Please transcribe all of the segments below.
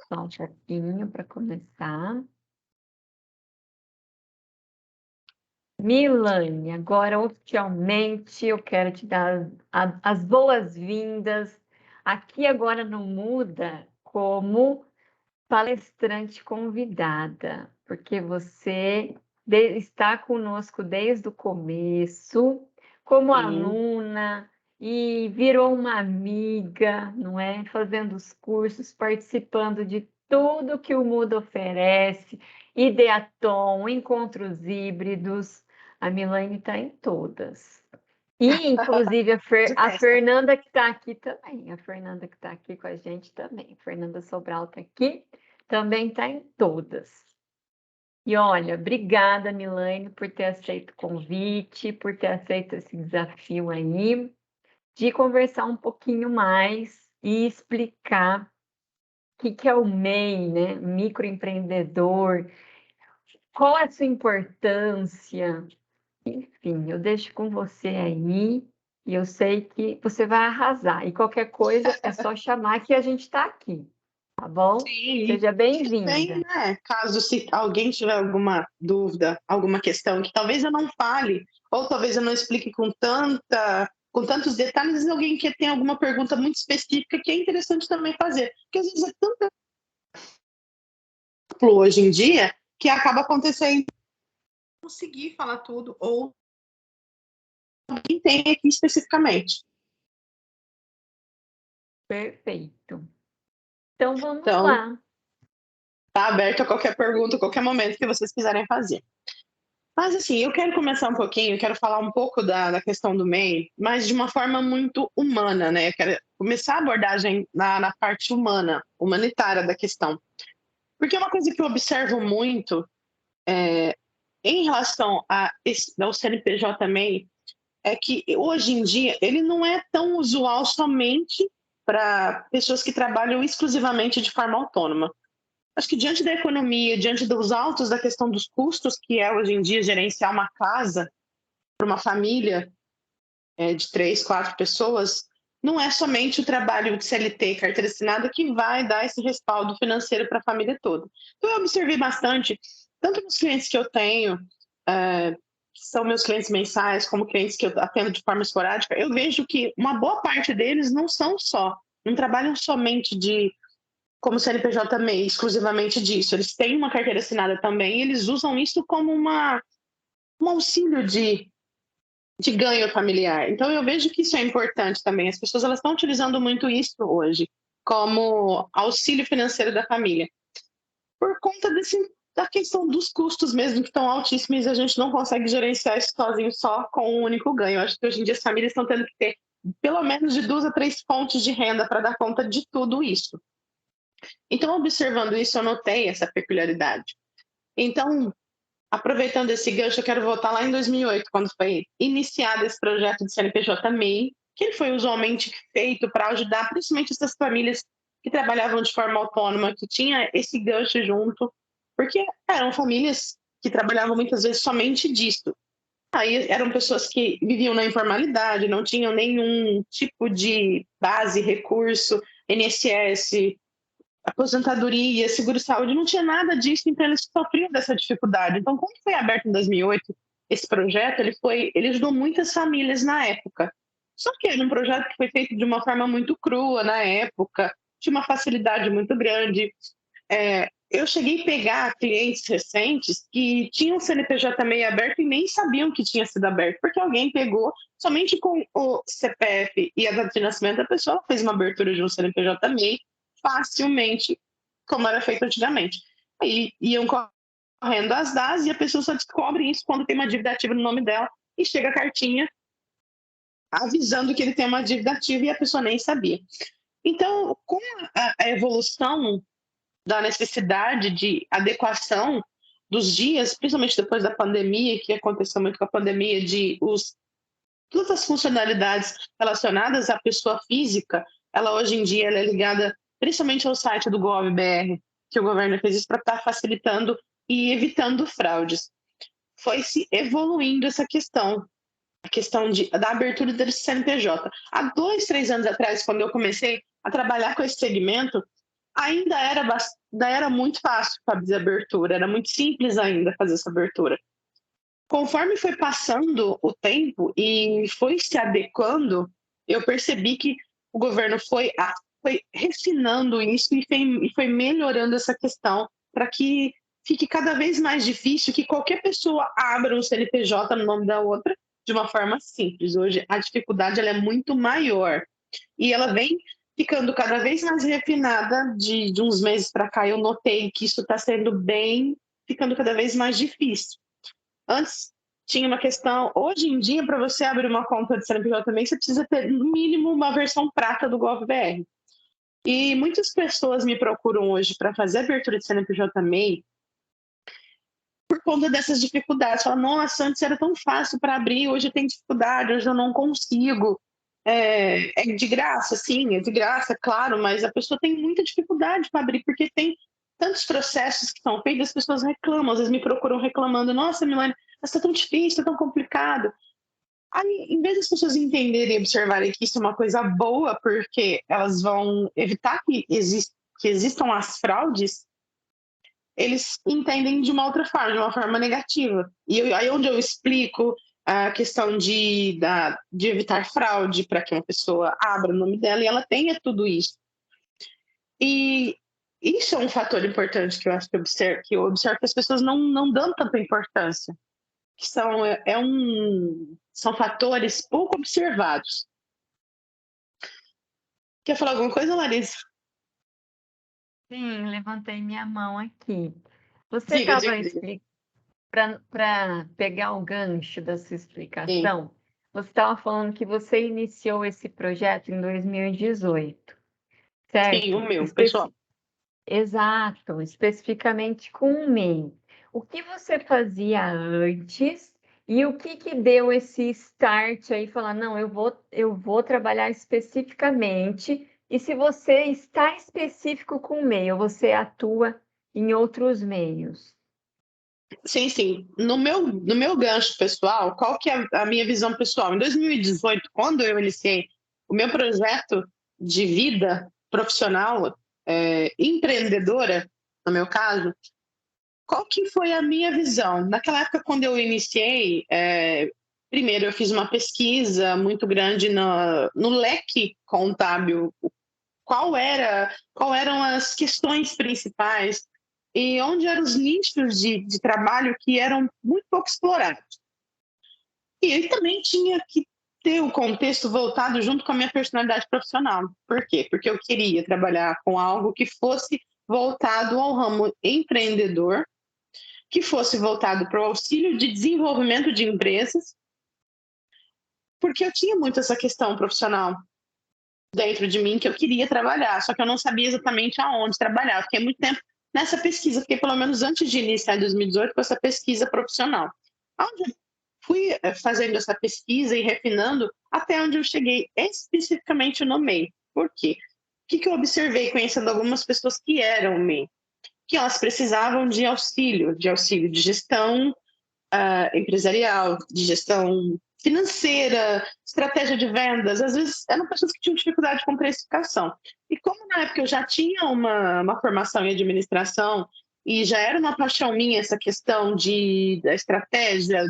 Só um pouquinho para começar. Milane, agora oficialmente eu quero te dar as boas-vindas. Aqui agora não muda como palestrante convidada, porque você está conosco desde o começo, como Sim. aluna, e virou uma amiga, não é? Fazendo os cursos, participando de tudo que o Mundo oferece, Ideatom, encontros híbridos. A Milane está em todas. E, inclusive, a Festa. Fernanda que está aqui também. A Fernanda que está aqui com a gente também. A Fernanda Sobral está aqui, também está em todas. E olha, obrigada, Milane, por ter aceito o convite, por ter aceito esse desafio aí, de conversar um pouquinho mais e explicar o que é o MEI, né? Microempreendedor, qual é a sua importância. Enfim, eu deixo com você aí e eu sei que você vai arrasar. E qualquer coisa é só chamar que a gente está aqui, tá bom? Sim, Seja e também, bem-vinda. né, caso se alguém tiver alguma dúvida, alguma questão que talvez eu não fale, ou talvez eu não explique com tantos detalhes, e alguém que tem alguma pergunta muito específica que é interessante também fazer, porque às vezes é tanto amplo hoje em dia que acaba acontecendo conseguir falar tudo ou quem tem aqui especificamente. Perfeito. Então vamos Então, lá. tá aberto a qualquer pergunta, a qualquer momento que vocês quiserem fazer. Mas assim, eu quero começar um pouquinho, eu quero falar um pouco da questão do MEI, mas de uma forma muito humana, né? Eu quero começar a abordagem na parte humana, humanitária da questão. Porque uma coisa que eu observo muito em relação ao CNPJ MEI é que hoje em dia ele não é tão usual somente para pessoas que trabalham exclusivamente de forma autônoma. Acho que diante da economia, diante dos altos da questão dos custos que é hoje em dia gerenciar uma casa para uma família de 3, 4 pessoas, não é somente o trabalho de CLT, carteira assinada, que vai dar esse respaldo financeiro para a família toda. Então, eu observei bastante, tanto nos clientes que eu tenho, que são meus clientes mensais, como clientes que eu atendo de forma esporádica, eu vejo que uma boa parte deles não trabalham somente como CNPJ MEI, exclusivamente disso. Eles têm uma carteira assinada também e eles usam isso como um auxílio de ganho familiar. Então eu vejo que isso é importante também. As pessoas elas estão utilizando muito isso hoje como auxílio financeiro da família, por conta da questão dos custos mesmo, que estão altíssimos e a gente não consegue gerenciar isso sozinho só com um único ganho. Eu acho que hoje em dia as famílias estão tendo que ter pelo menos de 2 a 3 fontes de renda para dar conta de tudo isso. Então, observando isso, eu notei essa peculiaridade. Então, aproveitando esse gancho, eu quero voltar lá em 2008, quando foi iniciado esse projeto de CNPJ MEI, que ele foi usualmente feito para ajudar principalmente essas famílias que trabalhavam de forma autônoma, que tinha esse gancho junto, porque eram famílias que trabalhavam muitas vezes somente disso. Aí eram pessoas que viviam na informalidade, não tinham nenhum tipo de base, recurso, INSS, aposentadoria, seguro-saúde, não tinha nada disso, então eles sofriam dessa dificuldade. Então, quando foi aberto em 2008 esse projeto, ele ajudou muitas famílias na época. Só que era um projeto que foi feito de uma forma muito crua na época, tinha uma facilidade muito grande. Eu cheguei a pegar clientes recentes que tinham o CNPJ meio aberto e nem sabiam que tinha sido aberto, porque alguém pegou somente com o CPF e a data de nascimento da pessoa, fez uma abertura de um CNPJ MEI facilmente, como era feito antigamente. Aí iam correndo as DAS e a pessoa só descobre isso quando tem uma dívida ativa no nome dela e chega a cartinha avisando que ele tem uma dívida ativa e a pessoa nem sabia. Então, com a evolução da necessidade de adequação dos dias, principalmente depois da pandemia, que aconteceu muito com a pandemia, todas as funcionalidades relacionadas à pessoa física, ela hoje em dia ela é ligada principalmente ao site do Gov.br, que o governo fez isso para estar facilitando e evitando fraudes. Foi se evoluindo essa questão, a questão da abertura desse CNPJ. Há 2, 3 anos atrás, quando eu comecei a trabalhar com esse segmento, ainda era muito fácil fazer a abertura, era muito simples ainda fazer essa abertura. Conforme foi passando o tempo e foi se adequando, eu percebi que o governo foi refinando isso e foi melhorando essa questão para que fique cada vez mais difícil que qualquer pessoa abra um CNPJ no nome da outra de uma forma simples. Hoje a dificuldade ela é muito maior e ela vem ficando cada vez mais refinada de uns meses para cá. Eu notei que isso está ficando cada vez mais difícil. Antes tinha uma questão, hoje em dia, para você abrir uma conta de CNPJ também, você precisa ter, no mínimo, uma versão prata do GovBR. E muitas pessoas me procuram hoje para fazer abertura de CNPJ também por conta dessas dificuldades. Falam, nossa, antes era tão fácil para abrir, hoje tem dificuldade, hoje eu não consigo. É de graça, sim, é de graça, claro, mas a pessoa tem muita dificuldade para abrir, porque tem tantos processos que são feitos, as pessoas reclamam, às vezes me procuram reclamando, nossa, Milane, está tão difícil, está tão complicado. Aí, em vez das pessoas entenderem e observarem que isso é uma coisa boa, porque elas vão evitar que existam as fraudes, eles entendem de uma outra forma, de uma forma negativa. Aí onde eu explico a questão de evitar fraude para que uma pessoa abra o nome dela e ela tenha tudo isso. E isso é um fator importante que eu acho que eu observo que as pessoas não dão tanta importância, que são fatores pouco observados. Quer falar alguma coisa, Larissa? Sim, levantei minha mão aqui. Você Diga, estava diga, diga. para pegar o gancho da sua Sim, explicação, você estava falando que você iniciou esse projeto em 2018, sim, o certo? meu, pessoal. Exato, especificamente com o MEI. O que você fazia antes e o que deu esse start aí, falar, não, eu vou trabalhar especificamente, e se você está específico com o MEI, ou você atua em outros meios? Sim, sim. No meu gancho pessoal, qual que é a minha visão pessoal? Em 2018, quando eu iniciei o meu projeto de vida profissional, empreendedora, no meu caso, qual que foi a minha visão? Naquela época, quando eu iniciei, primeiro eu fiz uma pesquisa muito grande no leque contábil, qual eram as questões principais e onde eram os nichos de trabalho que eram muito pouco explorados. E ele também tinha que ter o contexto voltado junto com a minha personalidade profissional. Por quê? Porque eu queria trabalhar com algo que fosse voltado ao ramo empreendedor, que fosse voltado para o auxílio de desenvolvimento de empresas, porque eu tinha muito essa questão profissional dentro de mim que eu queria trabalhar, só que eu não sabia exatamente aonde trabalhar. Eu fiquei muito tempo nessa pesquisa, fiquei pelo menos antes de iniciar em 2018 com essa pesquisa profissional. Onde eu fui fazendo essa pesquisa e refinando até onde eu cheguei especificamente no MEI. Por quê? O que eu observei conhecendo algumas pessoas que eram MEI? Que elas precisavam de auxílio de gestão empresarial, de gestão financeira, estratégia de vendas. Às vezes eram pessoas que tinham dificuldade com precificação. E como na época eu já tinha uma formação em administração e já era uma paixão minha essa questão da estratégia,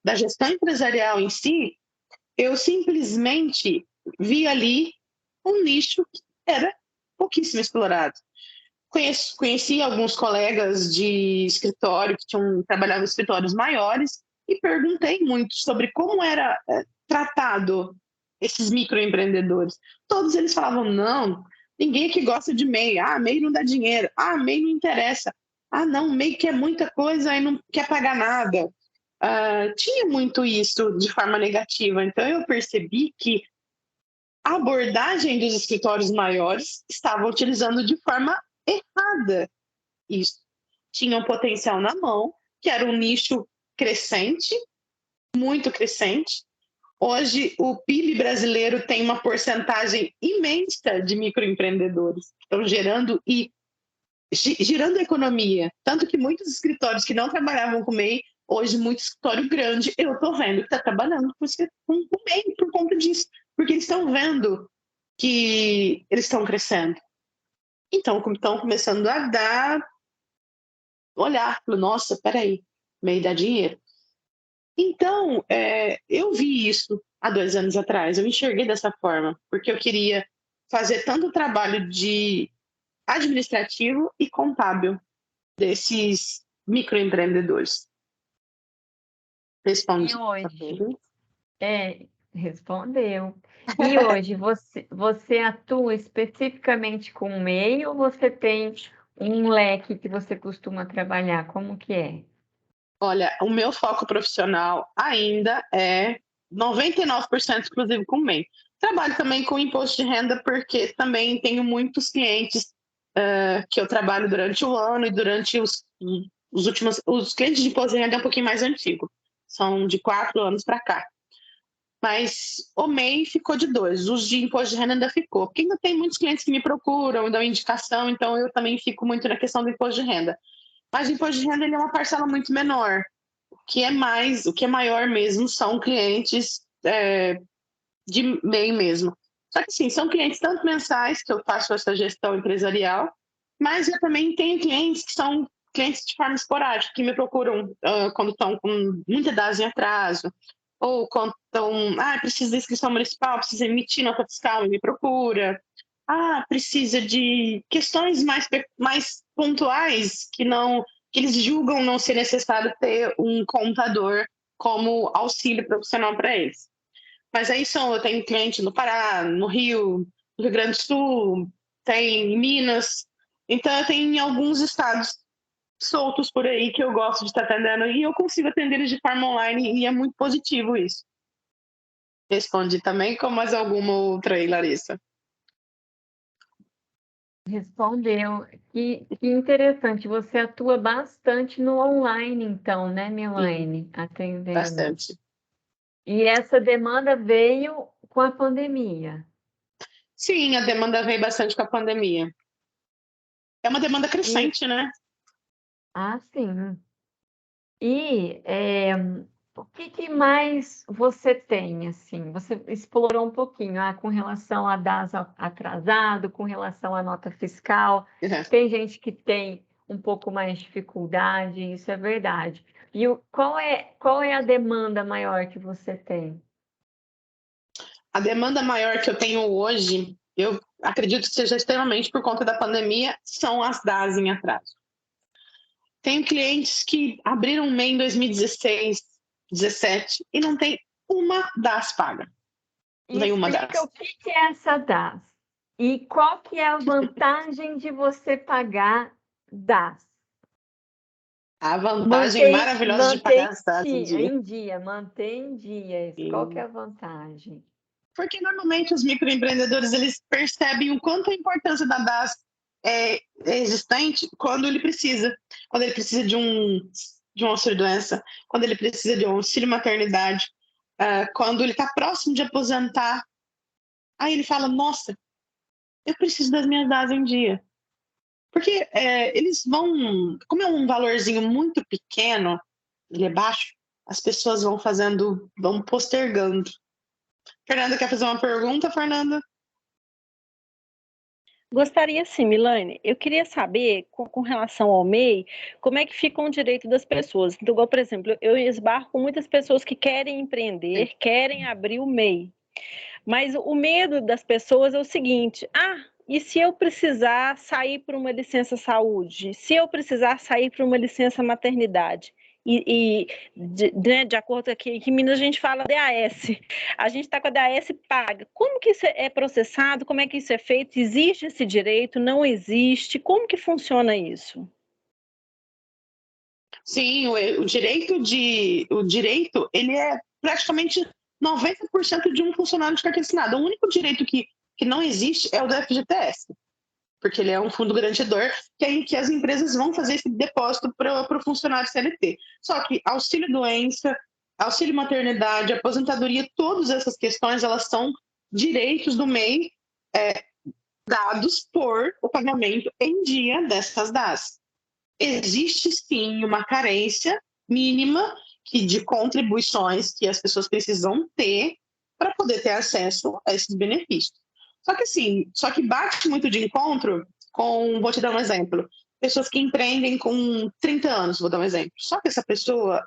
da gestão empresarial em si, eu simplesmente vi ali um nicho que era pouquíssimo explorado. Conheci alguns colegas de escritório que trabalhavam em escritórios maiores e perguntei muito sobre como era tratado esses microempreendedores. Todos eles falavam, não, ninguém aqui gosta de MEI. Ah, MEI não dá dinheiro. Ah, MEI não interessa. Ah, não, MEI quer muita coisa e não quer pagar nada. Tinha muito isso de forma negativa. Então, eu percebi que a abordagem dos escritórios maiores estava utilizando de forma errada isso. Tinha um potencial na mão, que era um nicho crescente, muito crescente. Hoje, o PIB brasileiro tem uma porcentagem imensa de microempreendedores que estão girando a economia. Tanto que muitos escritórios que não trabalhavam com MEI, hoje, muito escritório grande, eu estou vendo que está trabalhando com MEI por conta disso, porque eles estão vendo que eles estão crescendo. Então, estão começando a olhar, nossa, peraí, MEI dá dinheiro. Então, eu vi isso há 2 anos atrás, eu enxerguei dessa forma, porque eu queria fazer tanto trabalho de administrativo e contábil desses microempreendedores. E Responde essa hoje, pergunta? respondeu. E hoje você atua especificamente com o MEI ou você tem um leque que você costuma trabalhar? Como que é? Olha, o meu foco profissional ainda é 99% exclusivo com MEI. Trabalho também com imposto de renda, porque também tenho muitos clientes que eu trabalho durante o ano e durante os últimos. Os clientes de imposto de renda é um pouquinho mais antigo, são de 4 anos para cá. Mas o MEI ficou de 2, os de imposto de renda ainda ficou, porque ainda tem muitos clientes que me procuram, dão indicação, então eu também fico muito na questão do imposto de renda. Mas o imposto de renda ele é uma parcela muito menor. O que é maior mesmo são clientes de MEI mesmo. Só que sim, são clientes tanto mensais, que eu faço essa gestão empresarial, mas eu também tenho clientes que são clientes de forma esporádica, que me procuram quando estão com muita DAS em atraso, ou quando estão, precisa de inscrição municipal, precisa emitir nota fiscal e me procura. Precisa de questões mais pontuais que eles julgam não ser necessário ter um contador como auxílio profissional para eles. Mas aí eu tenho cliente no Pará, no Rio, no Rio Grande do Sul, tem em Minas. Então eu tenho em alguns estados soltos por aí que eu gosto de estar atendendo e eu consigo atender eles de forma online e é muito positivo isso. Respondi também com mais alguma outra aí, Larissa. Respondeu. Que interessante. Você atua bastante no online, então, né, Sim, Milaine? Atendendo. bastante. E essa demanda veio com a pandemia. Sim, a demanda veio bastante com a pandemia. É uma demanda E, crescente, né? sim. E o que mais você tem, assim? Você explorou um pouquinho, com relação a DAS atrasado, com relação à nota fiscal. Tem gente que tem um pouco mais de dificuldade, isso é verdade. E qual é a demanda maior que você tem? A demanda maior que eu tenho hoje, eu acredito que seja extremamente por conta da pandemia, são as DAS em atraso. Tenho clientes que abriram um MEI em 2016, 17 e não tem uma DAS paga. E Nenhuma explica DAS. o que é essa DAS. E qual que é a vantagem de você pagar DAS? A vantagem Manter, maravilhosa de manter pagar as DAS em dia. em dia, manter em dias. Qual que é Sim. a vantagem? Porque normalmente os microempreendedores eles percebem o quanto a importância da DAS é existente quando ele precisa. Quando ele precisa de um auxílio-doença, quando ele precisa de um auxílio-maternidade, quando ele está próximo de aposentar. Aí ele fala, nossa, eu preciso das minhas DAS em dia. Porque eles vão, como é um valorzinho muito pequeno, ele é baixo, as pessoas vão postergando. Fernanda, quer fazer uma pergunta, Fernanda? Gostaria sim, Milane. Eu queria saber, com relação ao MEI, como é que fica o direito das pessoas. Então, igual, por exemplo, eu esbarro com muitas pessoas que querem empreender, querem abrir o MEI. Mas o medo das pessoas é o seguinte: e se eu precisar sair para uma licença saúde? Se eu precisar sair para uma licença maternidade? De acordo com aqui em Minas a gente fala DAS, a gente está com a DAS paga. Como que isso é processado? Como é que isso é feito? Existe esse direito? Não existe? Como que funciona isso? Sim, o direito, ele é praticamente 90% de um funcionário de carteira assinada. O único direito que não existe é o do FGTS, porque ele é um fundo garantidor que as empresas vão fazer esse depósito para o funcionário CLT. Só que auxílio-doença, auxílio-maternidade, aposentadoria, todas essas questões, elas são direitos do MEI dados por o pagamento em dia dessas DAS. Existe sim uma carência mínima de contribuições que as pessoas precisam ter para poder ter acesso a esses benefícios. Só que bate muito de encontro vou te dar um exemplo, pessoas que empreendem com 30 anos, vou dar um exemplo. Só que essa pessoa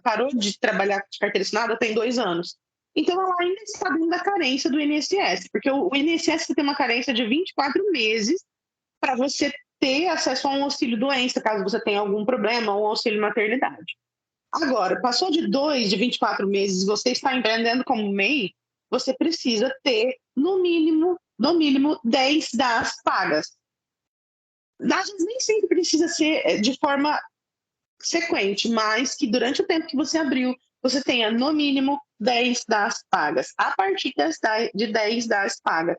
parou de trabalhar de carteira assinada tem 2 anos. Então, ela ainda está dentro da carência do INSS, porque o INSS tem uma carência de 24 meses para você ter acesso a um auxílio-doença, caso você tenha algum problema, ou um auxílio-maternidade. Agora, passou de 24 meses, você está empreendendo como MEI, você precisa ter, no mínimo, 10 DAS pagas. Às vezes nem sempre precisa ser de forma sequente, mas que durante o tempo que você abriu, você tenha, no mínimo, 10 DAS pagas. A partir de 10 DAS pagas.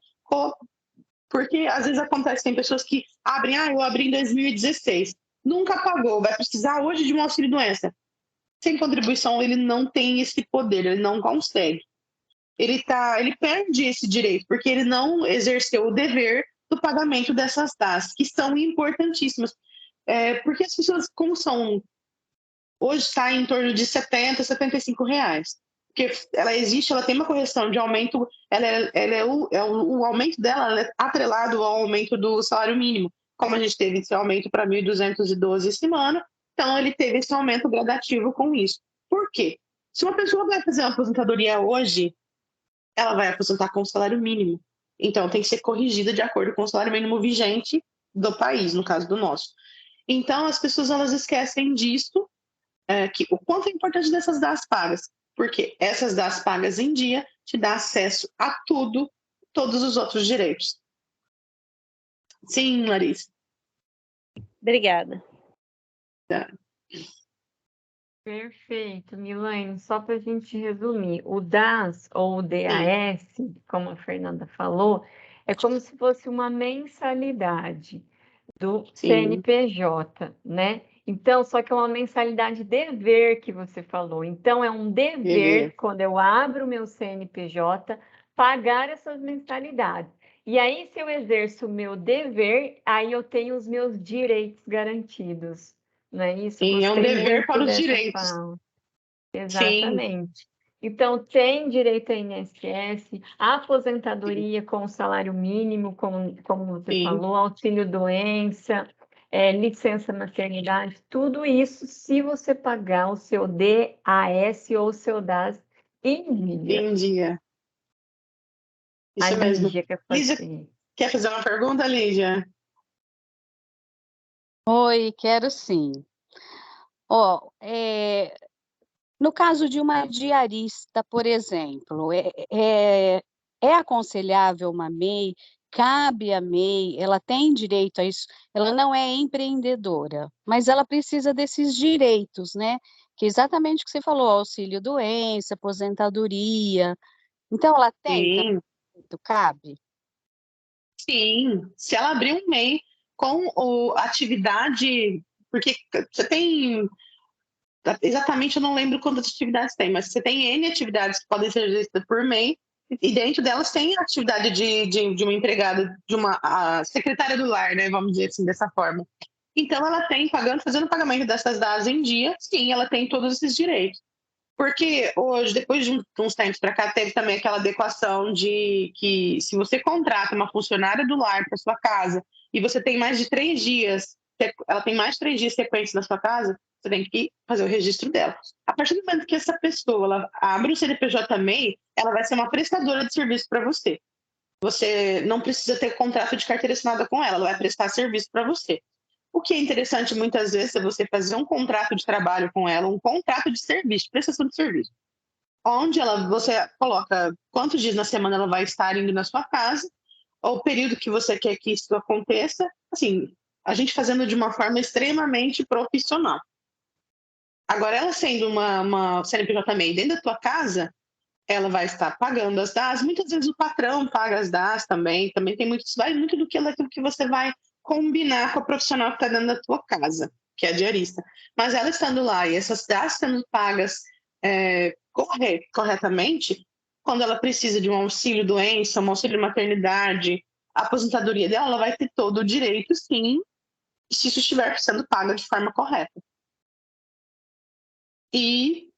Porque às vezes acontece, tem pessoas que abrem, eu abri em 2016, nunca pagou, vai precisar hoje de um auxílio-doença. Sem contribuição, ele não tem esse poder, ele não consegue. Ele perde esse direito, porque ele não exerceu o dever do pagamento dessas DAS, que são importantíssimas. Porque as pessoas, como são, hoje está em torno de R$70, R$75. Porque ela existe, ela tem uma correção de aumento, o aumento dela é atrelado ao aumento do salário mínimo. Como a gente teve esse aumento para 1.212 esse ano, então ele teve esse aumento gradativo com isso. Por quê? Se uma pessoa vai fazer uma aposentadoria hoje, ela vai aposentar com o salário mínimo. Então tem que ser corrigida de acordo com o salário mínimo vigente do país, no caso do nosso. Então as pessoas elas esquecem disso, que o quanto é importante dessas DAS pagas, porque essas DAS pagas em dia te dá acesso a tudo, todos os outros direitos. Sim, Larissa. Obrigada. Tá. Perfeito, Milene. Só para a gente resumir, o DAS ou o DAS, como a Fernanda falou, é como se fosse uma mensalidade do CNPJ, né? Então, só que é uma mensalidade dever que você falou. Então, é um dever, quando eu abro o meu CNPJ, pagar essas mensalidades. E aí, se eu exerço o meu dever, aí eu tenho os meus direitos garantidos. Não é isso? Sim, é um dever muito para os dessa direitos. fala. Sim. Exatamente. Então, tem direito a INSS, aposentadoria com salário mínimo, como você Sim. falou, auxílio-doença, licença maternidade, tudo isso se você pagar o seu DAS ou o seu DAS em dia. Em dia. Isso A mesmo. Lígia quer Lígia, fazer. quer fazer uma pergunta, Lígia? Oi, quero sim. Ó, no caso de uma diarista, por exemplo, é aconselhável uma MEI? Cabe a MEI? Ela tem direito a isso? Ela não é empreendedora, mas ela precisa desses direitos, né? Que é exatamente o que você falou, auxílio-doença, aposentadoria. Então, ela tem, Sim. cabe? Sim. Se ela abrir um MEI com atividade, porque você tem, exatamente eu não lembro quantas atividades tem, mas você tem N atividades que podem ser exercidas por MEI, e dentro delas tem a atividade de uma empregada, a secretária do lar, né, vamos dizer assim, dessa forma. Então ela tem, fazendo o pagamento dessas DAS em dia, sim, ela tem todos esses direitos. Porque hoje, depois de uns tempos para cá, teve também aquela adequação de que se você contrata uma funcionária do lar para sua casa e você tem mais de 3 dias, ela tem mais de 3 dias sequentes na sua casa, você tem que fazer o registro dela. A partir do momento que essa pessoa ela abre o CNPJ MEI, ela vai ser uma prestadora de serviço para você. Você não precisa ter contrato de carteira assinada com ela vai prestar serviço para você. O que é interessante muitas vezes é você fazer um contrato de trabalho com ela, um contrato de serviço, prestação de serviço, onde você coloca quantos dias na semana ela vai estar indo na sua casa, ou o período que você quer que isso aconteça, assim, a gente fazendo de uma forma extremamente profissional. Agora, ela sendo uma CNPJ MEI dentro da tua casa, ela vai estar pagando as DAS, muitas vezes o patrão paga as DAS também tem muito, isso vai muito daquilo que você vai combinar com a profissional que está dentro da tua casa, que é a diarista. Mas ela estando lá e essas DAS sendo pagas corretamente, quando ela precisa de um auxílio-doença, um auxílio-maternidade, a aposentadoria dela, ela vai ter todo o direito, sim, se isso estiver sendo pago de forma correta. E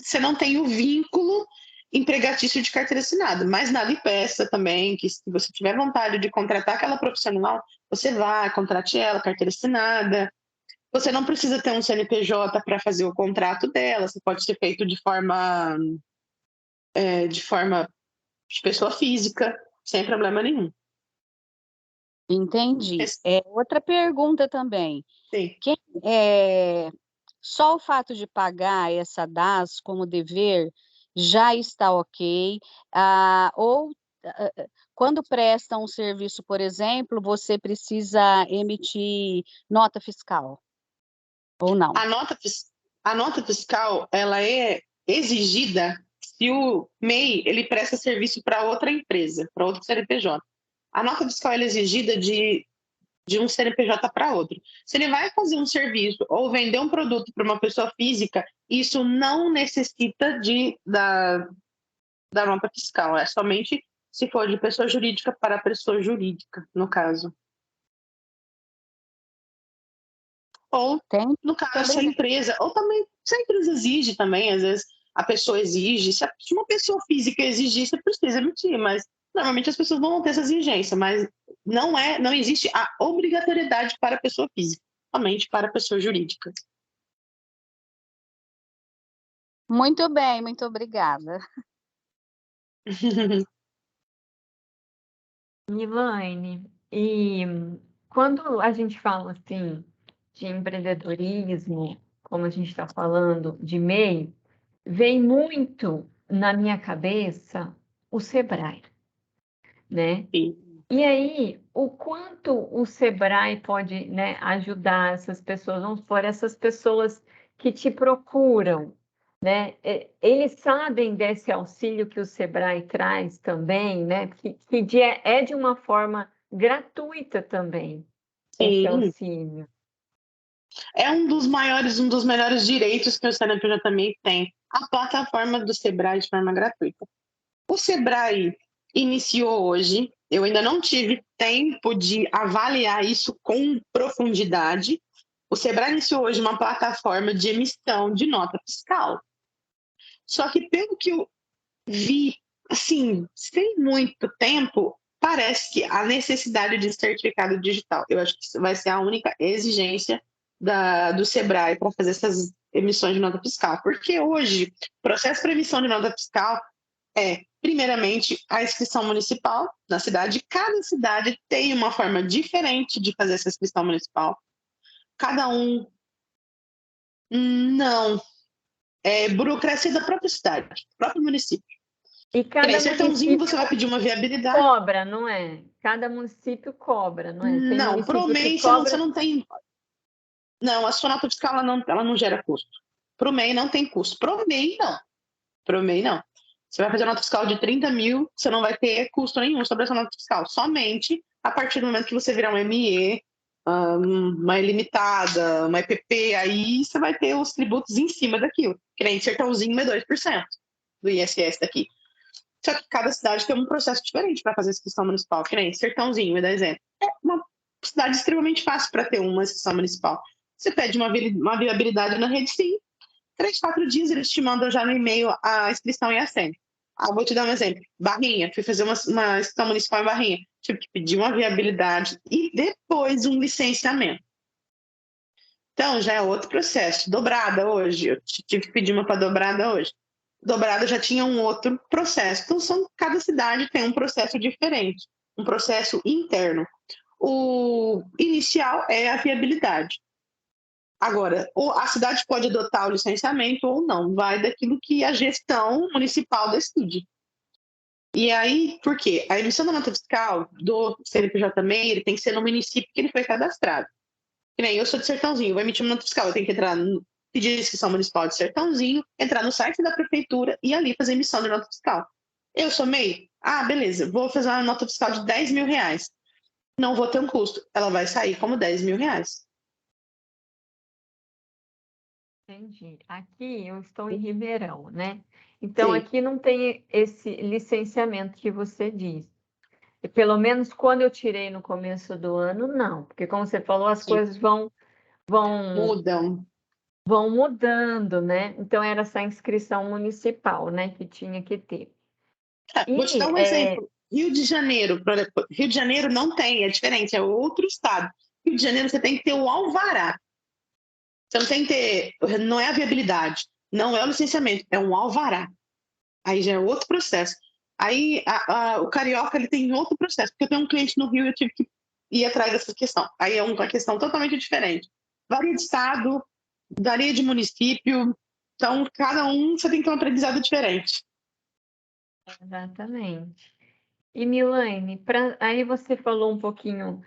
você não tem o vínculo empregatício de carteira assinada, mas nada impeça também que, se você tiver vontade de contratar aquela profissional, você vai, contrate ela, carteira assinada. Você não precisa ter um CNPJ para fazer o contrato dela, você pode ser feito de forma de pessoa física, sem problema nenhum. Entendi. Outra pergunta também. Sim. Só o fato de pagar essa DAS como dever já está ok? Ou quando presta um serviço, por exemplo, você precisa emitir nota fiscal? Ou não? A nota fiscal, ela é exigida se o MEI ele presta serviço para outra empresa, para outro CNPJ. A nota fiscal é exigida de um CNPJ para outro. Se ele vai fazer um serviço ou vender um produto para uma pessoa física, isso não necessita da nota fiscal. É somente se for de pessoa jurídica para pessoa jurídica, no caso. Ou, no caso, se a empresa, ou também, se a empresa exige também, às vezes a pessoa exige, se uma pessoa física exigir, você precisa emitir, mas normalmente as pessoas vão ter essa exigência, mas não existe a obrigatoriedade para a pessoa física, somente para a pessoa jurídica. Muito bem, muito obrigada. Milane, e quando a gente fala assim de empreendedorismo, como a gente está falando de MEI, vem muito na minha cabeça o Sebrae, né? Sim. E aí, o quanto o Sebrae pode, né, ajudar essas pessoas, vamos supor, essas pessoas que te procuram, né? Eles sabem desse auxílio que o Sebrae traz também, né? Que é de uma forma gratuita também, esse Sim. auxílio. É um dos melhores direitos que o CNPJ também tem, a plataforma do Sebrae de forma gratuita. O Sebrae iniciou hoje, eu ainda não tive tempo de avaliar isso com profundidade. O Sebrae iniciou hoje uma plataforma de emissão de nota fiscal. Só que, pelo que eu vi, assim, sem muito tempo, parece que a necessidade de certificado digital, eu acho que isso vai ser a única exigência do Sebrae para fazer essas emissões de nota fiscal. Porque hoje, o processo para emissão de nota fiscal é, primeiramente, a inscrição municipal na cidade. Cada cidade tem uma forma diferente de fazer essa inscrição municipal. Cada um não. É burocracia da própria cidade, do próprio município. E cada Sertãozinho, você vai pedir uma viabilidade. cobra, não é? Cada município cobra, não é? Tem Não, pro município que MEI cobra... você não tem. Não, a sua nota fiscal ela não gera custo. Pro MEI não tem custo. Pro MEI não. Pro MEI não. Você vai fazer a nota fiscal de 30 mil, você não vai ter custo nenhum sobre essa nota fiscal. Somente a partir do momento que você virar um ME, uma ilimitada, uma EPP, aí você vai ter os tributos em cima daquilo. Que nem Sertãozinho é 2% do ISS daqui. Só que cada cidade tem um processo diferente para fazer a inscrição municipal. Que nem Sertãozinho, me dá exemplo. É uma cidade extremamente fácil para ter uma inscrição municipal. Você pede uma viabilidade na rede sim, 3, 4 dias eles te mandam já no e-mail a inscrição e a senha. Vou te dar um exemplo. Barrinha, fui fazer uma inscrição municipal em Barrinha. Tive que pedir uma viabilidade e depois um licenciamento. Então, já é outro processo. Dobrada hoje, eu tive que pedir uma para Dobrada hoje. Dobrada já tinha um outro processo. Então, cada cidade tem um processo diferente, um processo interno. O inicial é a viabilidade. Agora, a cidade pode adotar o licenciamento ou não, vai daquilo que a gestão municipal decide. E aí, por quê? A emissão da nota fiscal do CNPJ MEI, ele tem que ser no município que ele foi cadastrado. Que nem eu sou de Sertãozinho, vou emitir uma nota fiscal, eu tenho que entrar no pedir inscrição municipal de Sertãozinho, entrar no site da prefeitura e ali fazer emissão de nota fiscal. Eu sou MEI? Beleza, vou fazer uma nota fiscal de 10 mil reais. Não vou ter um custo, ela vai sair como 10 mil reais. Entendi. Aqui eu estou em Ribeirão, né? Então, Sim. aqui não tem esse licenciamento que você diz. E pelo menos quando eu tirei no começo do ano, não. Porque, como você falou, as Sim. coisas vão Mudam. vão mudando, né? Então era essa inscrição municipal, né, que tinha que ter. Vou te dar um exemplo. Rio de Janeiro, por exemplo, Rio de Janeiro não tem, é diferente, é outro estado. Rio de Janeiro você tem que ter o alvará. Você não tem que ter, não é a viabilidade, não é o licenciamento, é um alvará. Aí já é outro processo. Aí o carioca ele tem outro processo, porque eu tenho um cliente no Rio e eu tive que ir atrás dessa questão. Aí é uma questão totalmente diferente. Varia de estado, varia de município, então cada um você tem que ter um aprendizado diferente. Exatamente. E Milane, aí você falou um pouquinho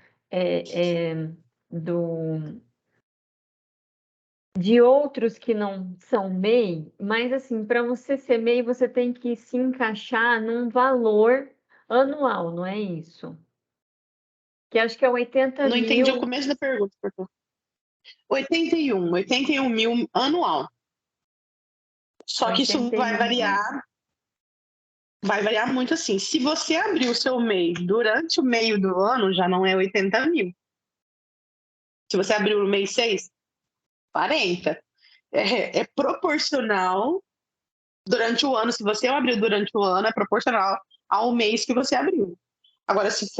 de outros que não são MEI, mas assim, para você ser MEI, você tem que se encaixar num valor anual, não é isso? Que acho que é 80 Não entendi o mil. começo da pergunta, por favor. 81 mil anual. Só que isso 81 vai variar muito assim. Se você abrir o seu MEI durante o meio do ano, já não é 80 mil. Se você abrir o mês 6, 40. É proporcional durante o ano. Se você abriu durante o ano, é proporcional ao mês que você abriu. Agora, se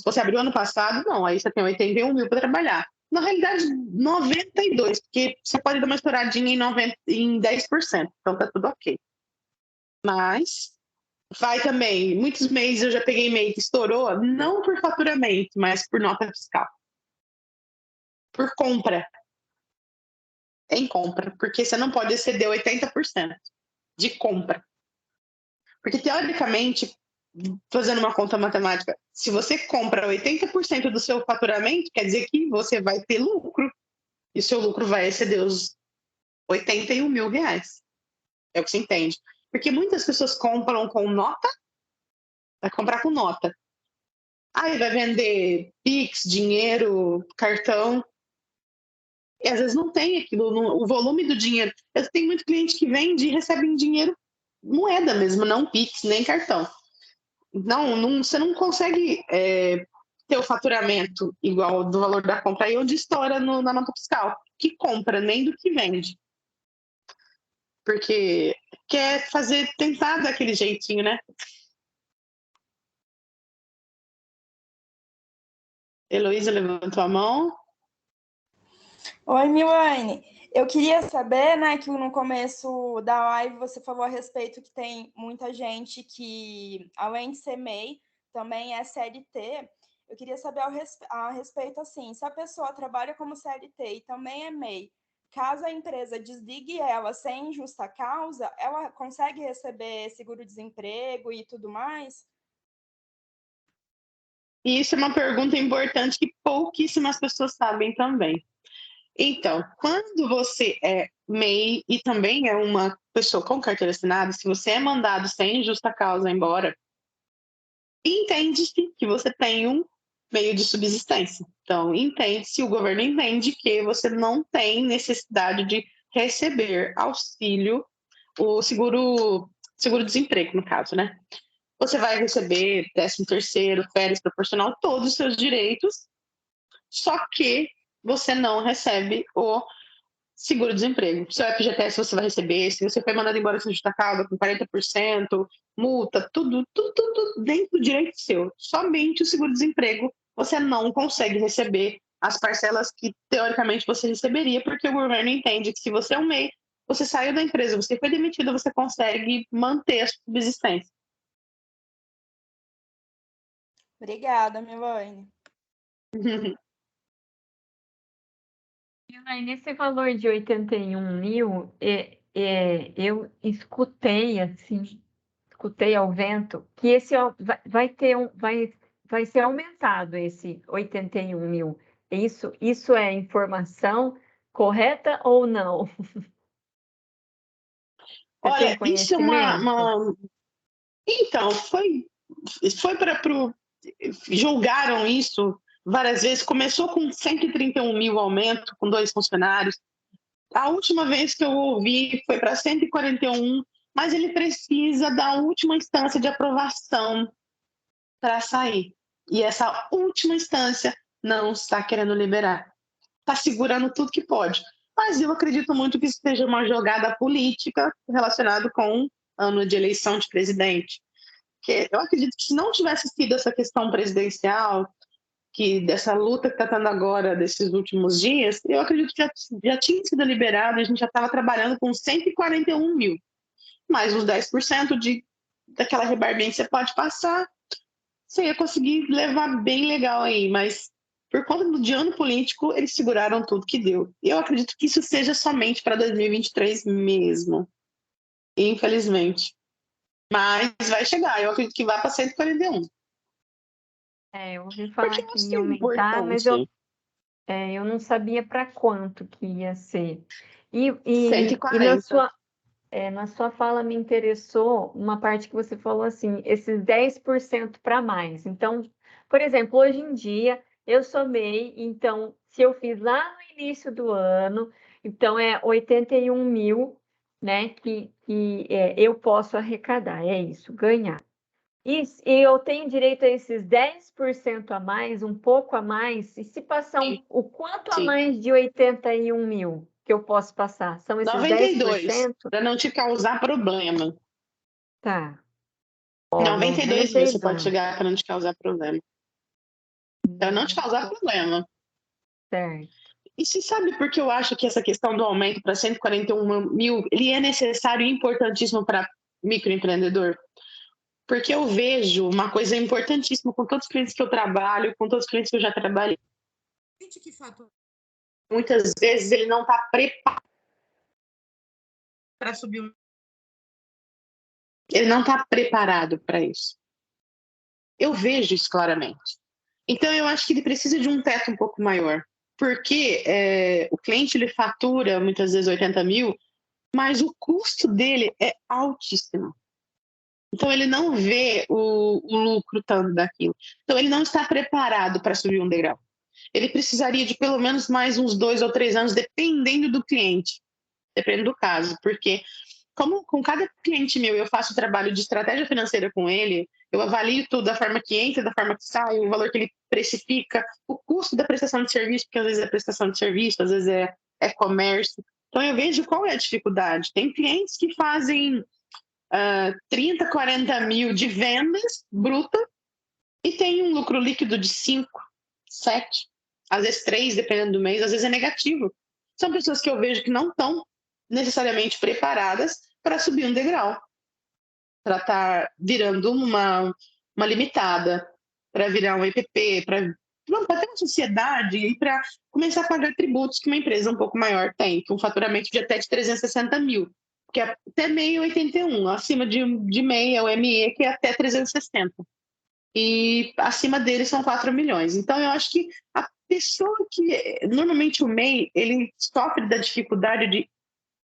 você abriu ano passado, não. Aí você tem 81 mil para trabalhar. Na realidade, 92, porque você pode dar uma estouradinha em 10%. Então tá tudo ok. Mas vai também. Muitos meses eu já peguei MEI que estourou, não por faturamento, mas por nota fiscal. Por compra. Em compra. Porque você não pode exceder 80% de compra. Porque, teoricamente, fazendo uma conta matemática, se você compra 80% do seu faturamento, quer dizer que você vai ter lucro. E o seu lucro vai exceder os 81 mil reais. É o que você entende. Porque muitas pessoas compram com nota, vai comprar com nota. Aí vai vender Pix, dinheiro, cartão. E às vezes não tem aquilo, o volume do dinheiro. Eu tenho muito cliente que vende e recebe em dinheiro moeda mesmo, não Pix, nem cartão. Não, você não consegue ter o faturamento igual do valor da compra. Aí onde estoura na nota fiscal. Que compra, nem do que vende. Porque quer tentar daquele jeitinho, né? Heloísa levantou a mão. Oi, Milane. Eu queria saber, né, que no começo da live você falou a respeito que tem muita gente que, além de ser MEI, também é CLT. Eu queria saber a respeito, assim, se a pessoa trabalha como CLT e também é MEI, caso a empresa desligue ela sem justa causa, ela consegue receber seguro-desemprego e tudo mais? E isso é uma pergunta importante que pouquíssimas pessoas sabem também. Então, quando você é MEI e também é uma pessoa com carteira assinada, se você é mandado sem justa causa embora, entende-se que você tem um meio de subsistência. Então, entende-se, o governo entende que você não tem necessidade de receber auxílio, o seguro-desemprego, no caso, né? Você vai receber 13º, férias proporcional, todos os seus direitos, só que você não recebe o seguro-desemprego. Seu FGTS você vai receber, se você foi mandado embora sem justa causa, com 40%, multa, tudo dentro do direito seu. Somente o seguro-desemprego você não consegue receber as parcelas que, teoricamente, você receberia, porque o governo entende que se você é um MEI, você saiu da empresa, você foi demitido, você consegue manter a subsistência. Obrigada, Milane. E nesse valor de 81 mil, eu escutei assim, escutei ao vento que esse vai ser aumentado esse 81 mil. Isso é informação correta ou não? Você tem Olha, isso é conhecimento? Então, foi para julgaram isso várias vezes. Começou com 131 mil aumento, com 2 funcionários. A última vez que eu ouvi foi para 141, mas ele precisa da última instância de aprovação para sair. E essa última instância não está querendo liberar. Está segurando tudo que pode. mas eu acredito muito que isso seja uma jogada política relacionada com ano de eleição de presidente. Porque eu acredito que se não tivesse sido essa questão presidencial, que dessa luta que está tendo agora, desses últimos dias, eu acredito que já tinha sido liberado, a gente já estava trabalhando com 141 mil. Mais uns 10% daquela rebarbinha que você pode passar, você ia conseguir levar bem legal aí, mas por conta de ano político, eles seguraram tudo que deu. E eu acredito que isso seja somente para 2023 mesmo, infelizmente. Mas vai chegar, eu acredito que vai para 141. Eu ouvi Porque falar eu que acho ia aumentar, mas eu importante. não sabia para quanto que ia ser. E 140. na sua fala me interessou uma parte que você falou assim, esses 10% para mais. Então, por exemplo, hoje em dia eu sou MEI, então se eu fiz lá no início do ano, então é 81 mil, né, que eu posso arrecadar, é isso, ganhar. E eu tenho direito a esses 10% a mais, um pouco a mais, e se passar o quanto a Sim. mais de 81 mil que eu posso passar? São esses 92, 10%? para não te causar problema. Tá. 92 mil você pode 92. chegar para não te causar problema. Para não te causar problema. Certo. E se sabe por que eu acho que essa questão do aumento para 141 mil, ele é necessário e importantíssimo para microempreendedor? Porque eu vejo uma coisa importantíssima com todos os clientes que eu trabalho, com todos os clientes que eu já trabalhei. Muitas vezes ele não está preparado para subir. Ele não está preparado para isso. Eu vejo isso claramente. Então, eu acho que ele precisa de um teto um pouco maior. Porque o cliente ele fatura muitas vezes 80 mil, mas o custo dele é altíssimo. Então, ele não vê o lucro tanto daquilo. Então, ele não está preparado para subir um degrau. Ele precisaria de pelo menos mais uns 2 ou 3 anos, dependendo do cliente, dependendo do caso. Porque, como com cada cliente meu eu faço trabalho de estratégia financeira com ele, eu avalio tudo da forma que entra, da forma que sai, o valor que ele precifica, o custo da prestação de serviço, porque às vezes é prestação de serviço, às vezes é comércio. Então, eu vejo qual é a dificuldade. Tem clientes que fazem 30, 40 mil de vendas bruta e tem um lucro líquido de 5, 7, às vezes 3, dependendo do mês, às vezes é negativo. São pessoas que eu vejo que não estão necessariamente preparadas para subir um degrau, para estar virando uma limitada, para virar um EPP, para ter uma sociedade e para começar a pagar tributos que uma empresa um pouco maior tem, com um faturamento de até de 360 mil, que é até MEI 81, acima de MEI é o ME, que é até 360. E acima dele são 4 milhões. Então, eu acho que a pessoa que... Normalmente o MEI, ele sofre da dificuldade de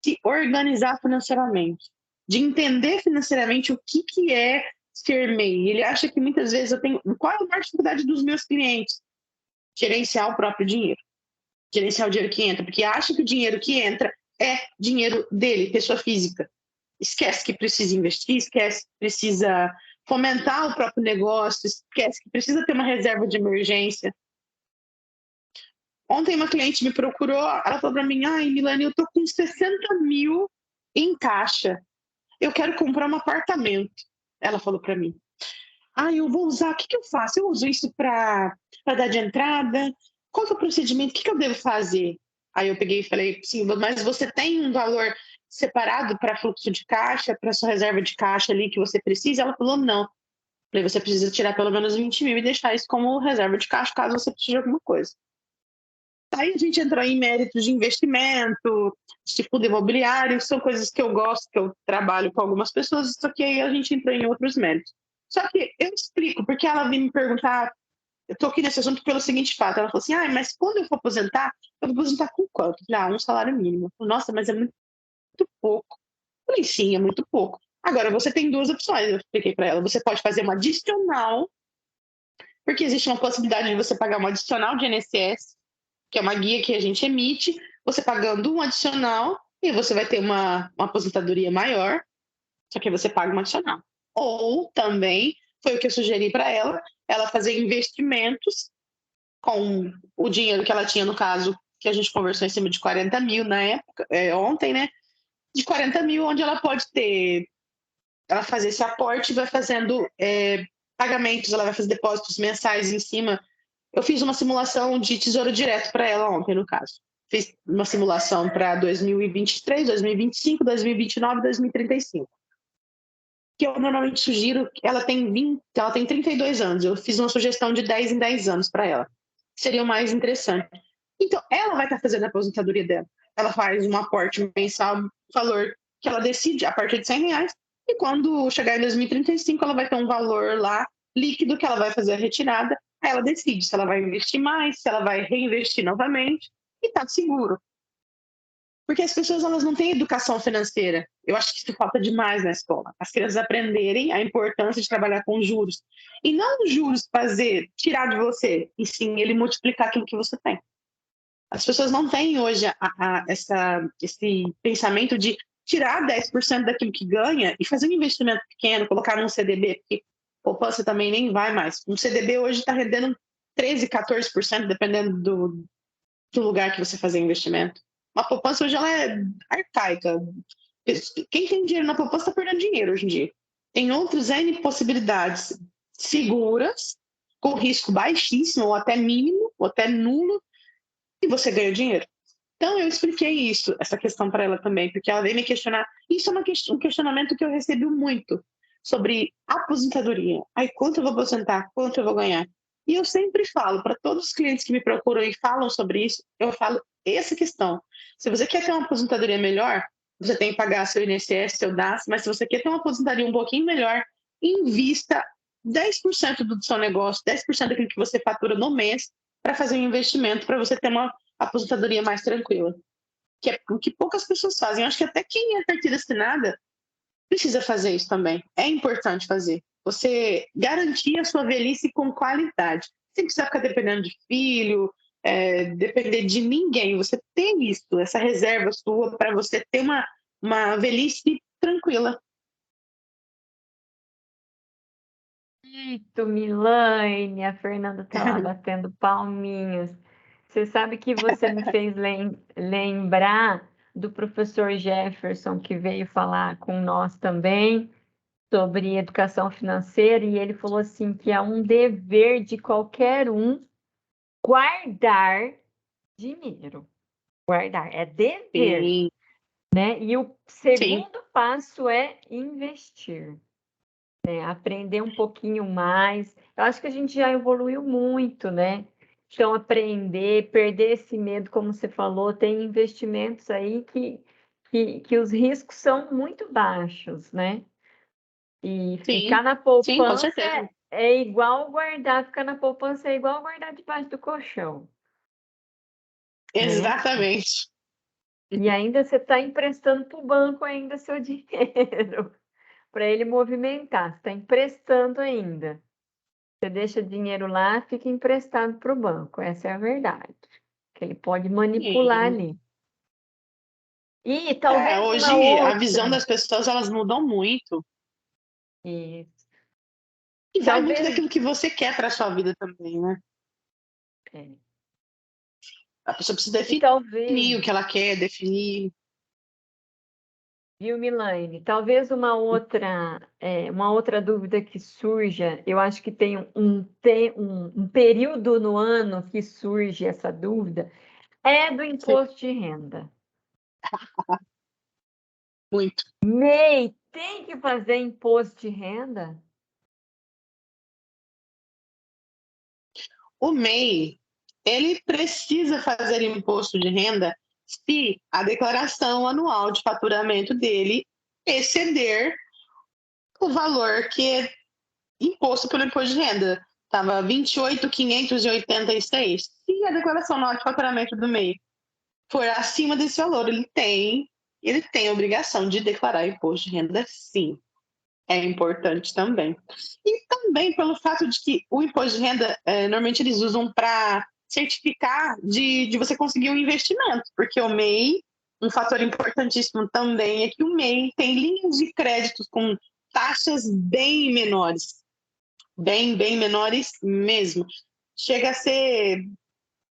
se organizar financeiramente, de entender financeiramente o que é ser MEI. Ele acha que muitas vezes eu tenho... Qual é a maior dificuldade dos meus clientes? Gerenciar o próprio dinheiro. Gerenciar o dinheiro que entra, porque acha que o dinheiro que entra é dinheiro dele, pessoa física. Esquece que precisa investir, esquece que precisa fomentar o próprio negócio, esquece que precisa ter uma reserva de emergência. Ontem uma cliente me procurou, ela falou para mim, Milane, eu tô com 60 mil em caixa, eu quero comprar um apartamento. Ela falou para mim, eu vou usar, o que eu faço? Eu uso isso para dar de entrada? Qual que é o procedimento? O que eu devo fazer? Aí eu peguei e falei, sim, mas você tem um valor separado para fluxo de caixa, para sua reserva de caixa ali que você precisa? Ela falou, não. Falei, você precisa tirar pelo menos 20 mil e deixar isso como reserva de caixa, caso você precise de alguma coisa. Aí a gente entrou em méritos de investimento, de fundo imobiliário, são coisas que eu gosto, que eu trabalho com algumas pessoas, só que aí a gente entrou em outros méritos. Só que eu explico, porque ela veio me perguntar, eu estou aqui nesse assunto pelo seguinte fato, ela falou assim, mas quando eu for aposentar, eu vou aposentar com quanto? Um salário mínimo. Nossa, mas é muito pouco. Eu falei, sim, é muito pouco. Agora, você tem duas opções, eu expliquei para ela. Você pode fazer uma adicional, porque existe uma possibilidade de você pagar uma adicional de INSS, que é uma guia que a gente emite, você pagando um adicional, e você vai ter uma aposentadoria maior, só que você paga uma adicional. Ou também, foi o que eu sugeri para ela fazer investimentos com o dinheiro que ela tinha, no caso, que a gente conversou em cima de 40 mil na época, ontem, né? De 40 mil, onde ela pode ter, ela fazer esse aporte e vai fazendo pagamentos, ela vai fazer depósitos mensais em cima. Eu fiz uma simulação de tesouro direto para ela ontem, no caso. Fiz uma simulação para 2023, 2025, 2029 e 2035. Que eu normalmente sugiro, ela tem 32 anos, eu fiz uma sugestão de 10 em 10 anos para ela. Seria o mais interessante. Então, ela vai estar fazendo a aposentadoria dela. Ela faz um aporte mensal, valor que ela decide, a partir de R$100, e quando chegar em 2035, ela vai ter um valor lá, líquido, que ela vai fazer a retirada, aí ela decide se ela vai investir mais, se ela vai reinvestir novamente, e está seguro. Porque as pessoas, elas não têm educação financeira. Eu acho que isso falta demais na escola. As crianças aprenderem a importância de trabalhar com juros. E não os juros tirar de você, e sim ele multiplicar aquilo que você tem. As pessoas não têm hoje esse pensamento de tirar 10% daquilo que ganha e fazer um investimento pequeno, colocar num CDB, porque poupança também nem vai mais. Um CDB hoje está rendendo 13%, 14%, dependendo do lugar que você fazer investimento. Uma poupança hoje ela é arcaica. Quem tem dinheiro na poupança está perdendo dinheiro hoje em dia. Tem outras N possibilidades seguras, com risco baixíssimo, ou até mínimo, ou até nulo, e você ganha dinheiro. Então, eu expliquei essa questão para ela também, porque ela veio me questionar. Isso é um questionamento que eu recebo muito sobre aposentadoria. Ai, quanto eu vou aposentar? Quanto eu vou ganhar? E eu sempre falo para todos os clientes que me procuram e falam sobre isso, eu falo essa questão. Se você quer ter uma aposentadoria melhor, você tem que pagar seu INSS, seu DAS, mas se você quer ter uma aposentadoria um pouquinho melhor, invista 10% do seu negócio, 10% daquilo que você fatura no mês para fazer um investimento, para você ter uma aposentadoria mais tranquila. Que é o que poucas pessoas fazem. Eu acho que até quem é carteira assinada precisa fazer isso também. É importante fazer. Você garantir a sua velhice com qualidade. Sem precisar ficar dependendo de filho, depender de ninguém. Você tem isso, essa reserva sua para você ter uma velhice tranquila. Milane, a Fernanda tá lá batendo palminhas. Você sabe que você me fez lembrar do professor Jefferson, que veio falar com nós também sobre educação financeira, e ele falou assim que é um dever de qualquer um guardar dinheiro. Guardar, é dever, Sim. né? E o segundo passo é investir. Aprender um pouquinho mais. Eu acho que a gente já evoluiu muito, né? Então, aprender, perder esse medo, como você falou, tem investimentos aí que os riscos são muito baixos, né? E ficar na Sim, com poupança certeza. é igual guardar, ficar na poupança é igual guardar debaixo do colchão, né? Exatamente. E ainda você está emprestando para o banco ainda seu dinheiro, para ele movimentar, você está emprestando ainda. Você deixa dinheiro lá, fica emprestado para o banco. Essa é a verdade. Que ele pode manipular ali. E talvez Hoje uma outra. a visão das pessoas, elas mudam muito. Isso. E vai muito Talvez. daquilo que você quer para a sua vida também, né? É. A pessoa precisa E definir talvez, o que ela quer, definir. viu, Milane? Talvez uma outra dúvida que surja, eu acho que tem um período no ano que surge essa dúvida, é do imposto de renda. Muito. MEI tem que fazer imposto de renda? O MEI, ele precisa fazer imposto de renda se a declaração anual de faturamento dele exceder o valor que é imposto pelo imposto de renda. Estava 28.586. Se a declaração anual de faturamento do MEI for acima desse valor, ele tem a obrigação de declarar imposto de renda, sim. É importante também. E também pelo fato de que o imposto de renda, normalmente eles usam para certificar de você conseguir um investimento, porque o MEI, um fator importantíssimo também é que o MEI tem linhas de créditos com taxas bem menores, bem menores mesmo. Chega a ser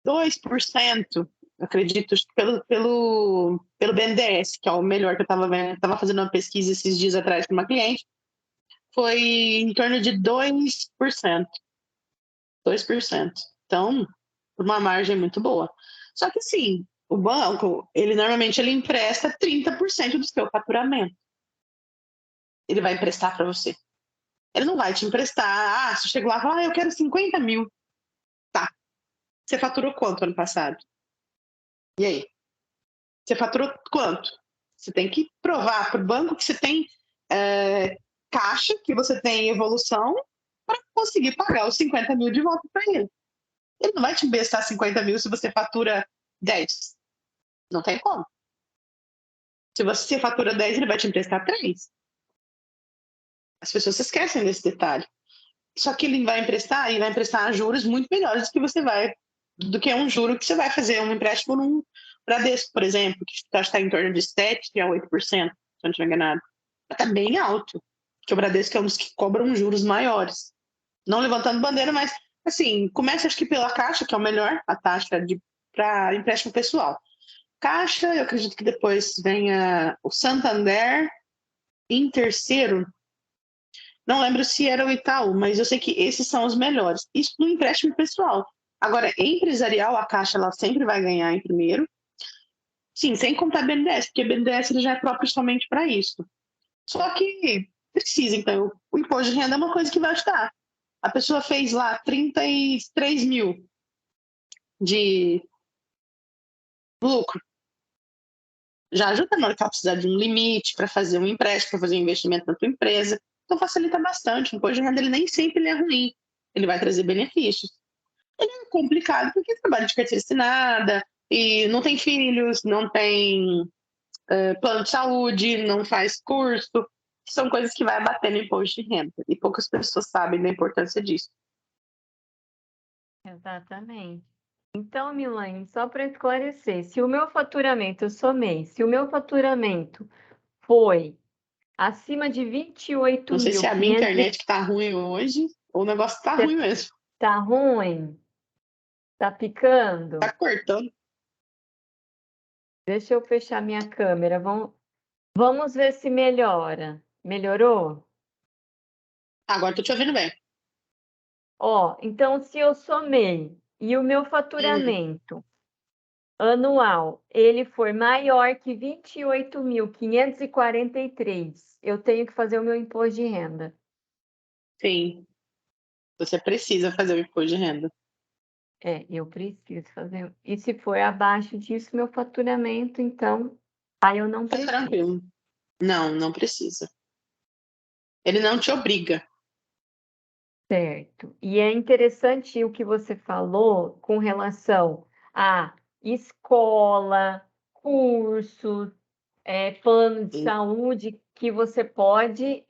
2%, acredito, pelo BNDES, que é o melhor que eu estava vendo. Estava fazendo uma pesquisa esses dias atrás com uma cliente, foi em torno de 2%. 2%. Então, uma margem muito boa. Só que, assim, o banco, ele normalmente empresta 30% do seu faturamento. Ele vai emprestar para você. Ele não vai te emprestar. Você chega lá e fala, eu quero 50 mil. Tá. Você faturou quanto ano passado? E aí? Você faturou quanto? Você tem que provar para o banco que você tem caixa, que você tem evolução para conseguir pagar os 50 mil de volta para ele. Ele não vai te emprestar 50 mil se você fatura 10. Não tem como. Se você fatura 10, ele vai te emprestar 3. As pessoas se esquecem desse detalhe. Só que ele vai emprestar a juros muito melhores do que um juro que você vai fazer um empréstimo num Bradesco, por exemplo, que está em torno de 7% a 8%, se eu não estiver enganado. Está bem alto, porque o Bradesco é um dos que cobram juros maiores. Não levantando bandeira, mas, assim, começa acho que pela Caixa, que é o melhor, a taxa para empréstimo pessoal. Caixa, eu acredito que depois venha o Santander, em terceiro, não lembro se era o Itaú, mas eu sei que esses são os melhores. Isso no empréstimo pessoal. Agora, empresarial, a Caixa ela sempre vai ganhar em primeiro. Sim, sem contar BNDES, porque BNDES ele já é próprio somente para isso. Só que precisa, então, o imposto de renda é uma coisa que vai ajudar. A pessoa fez lá 33 mil de lucro. Já ajuda na hora que ela precisar de um limite para fazer um empréstimo, para fazer um investimento na tua empresa. Então facilita bastante. O imposto de renda ele nem sempre ele é ruim. Ele vai trazer benefícios. Ele é complicado porque trabalha de carteira assinada e não tem filhos, não tem plano de saúde, não faz curso. São coisas que vai abater no imposto de renda. E poucas pessoas sabem da importância disso. Exatamente. Então, Milane, só para esclarecer, se o meu faturamento, eu somei, se o meu faturamento foi acima de 28 Não sei mil, se é a minha internet que está ruim hoje ou o negócio está ruim mesmo. Tá ruim? Tá picando? Tá cortando. Deixa eu fechar minha câmera. Vamos ver se melhora. Melhorou? Agora tô te ouvindo bem. Ó, então se eu somei e o meu faturamento anual, ele for maior que 28.543, eu tenho que fazer o meu imposto de renda. Sim. Você precisa fazer o imposto de renda. Eu preciso fazer. E se for abaixo disso, meu faturamento, então, aí eu não Tá preciso. tranquilo. Não precisa. Ele não te obriga. Certo. E é interessante o que você falou com relação a escola, cursos, plano de Sim. saúde, que você pode,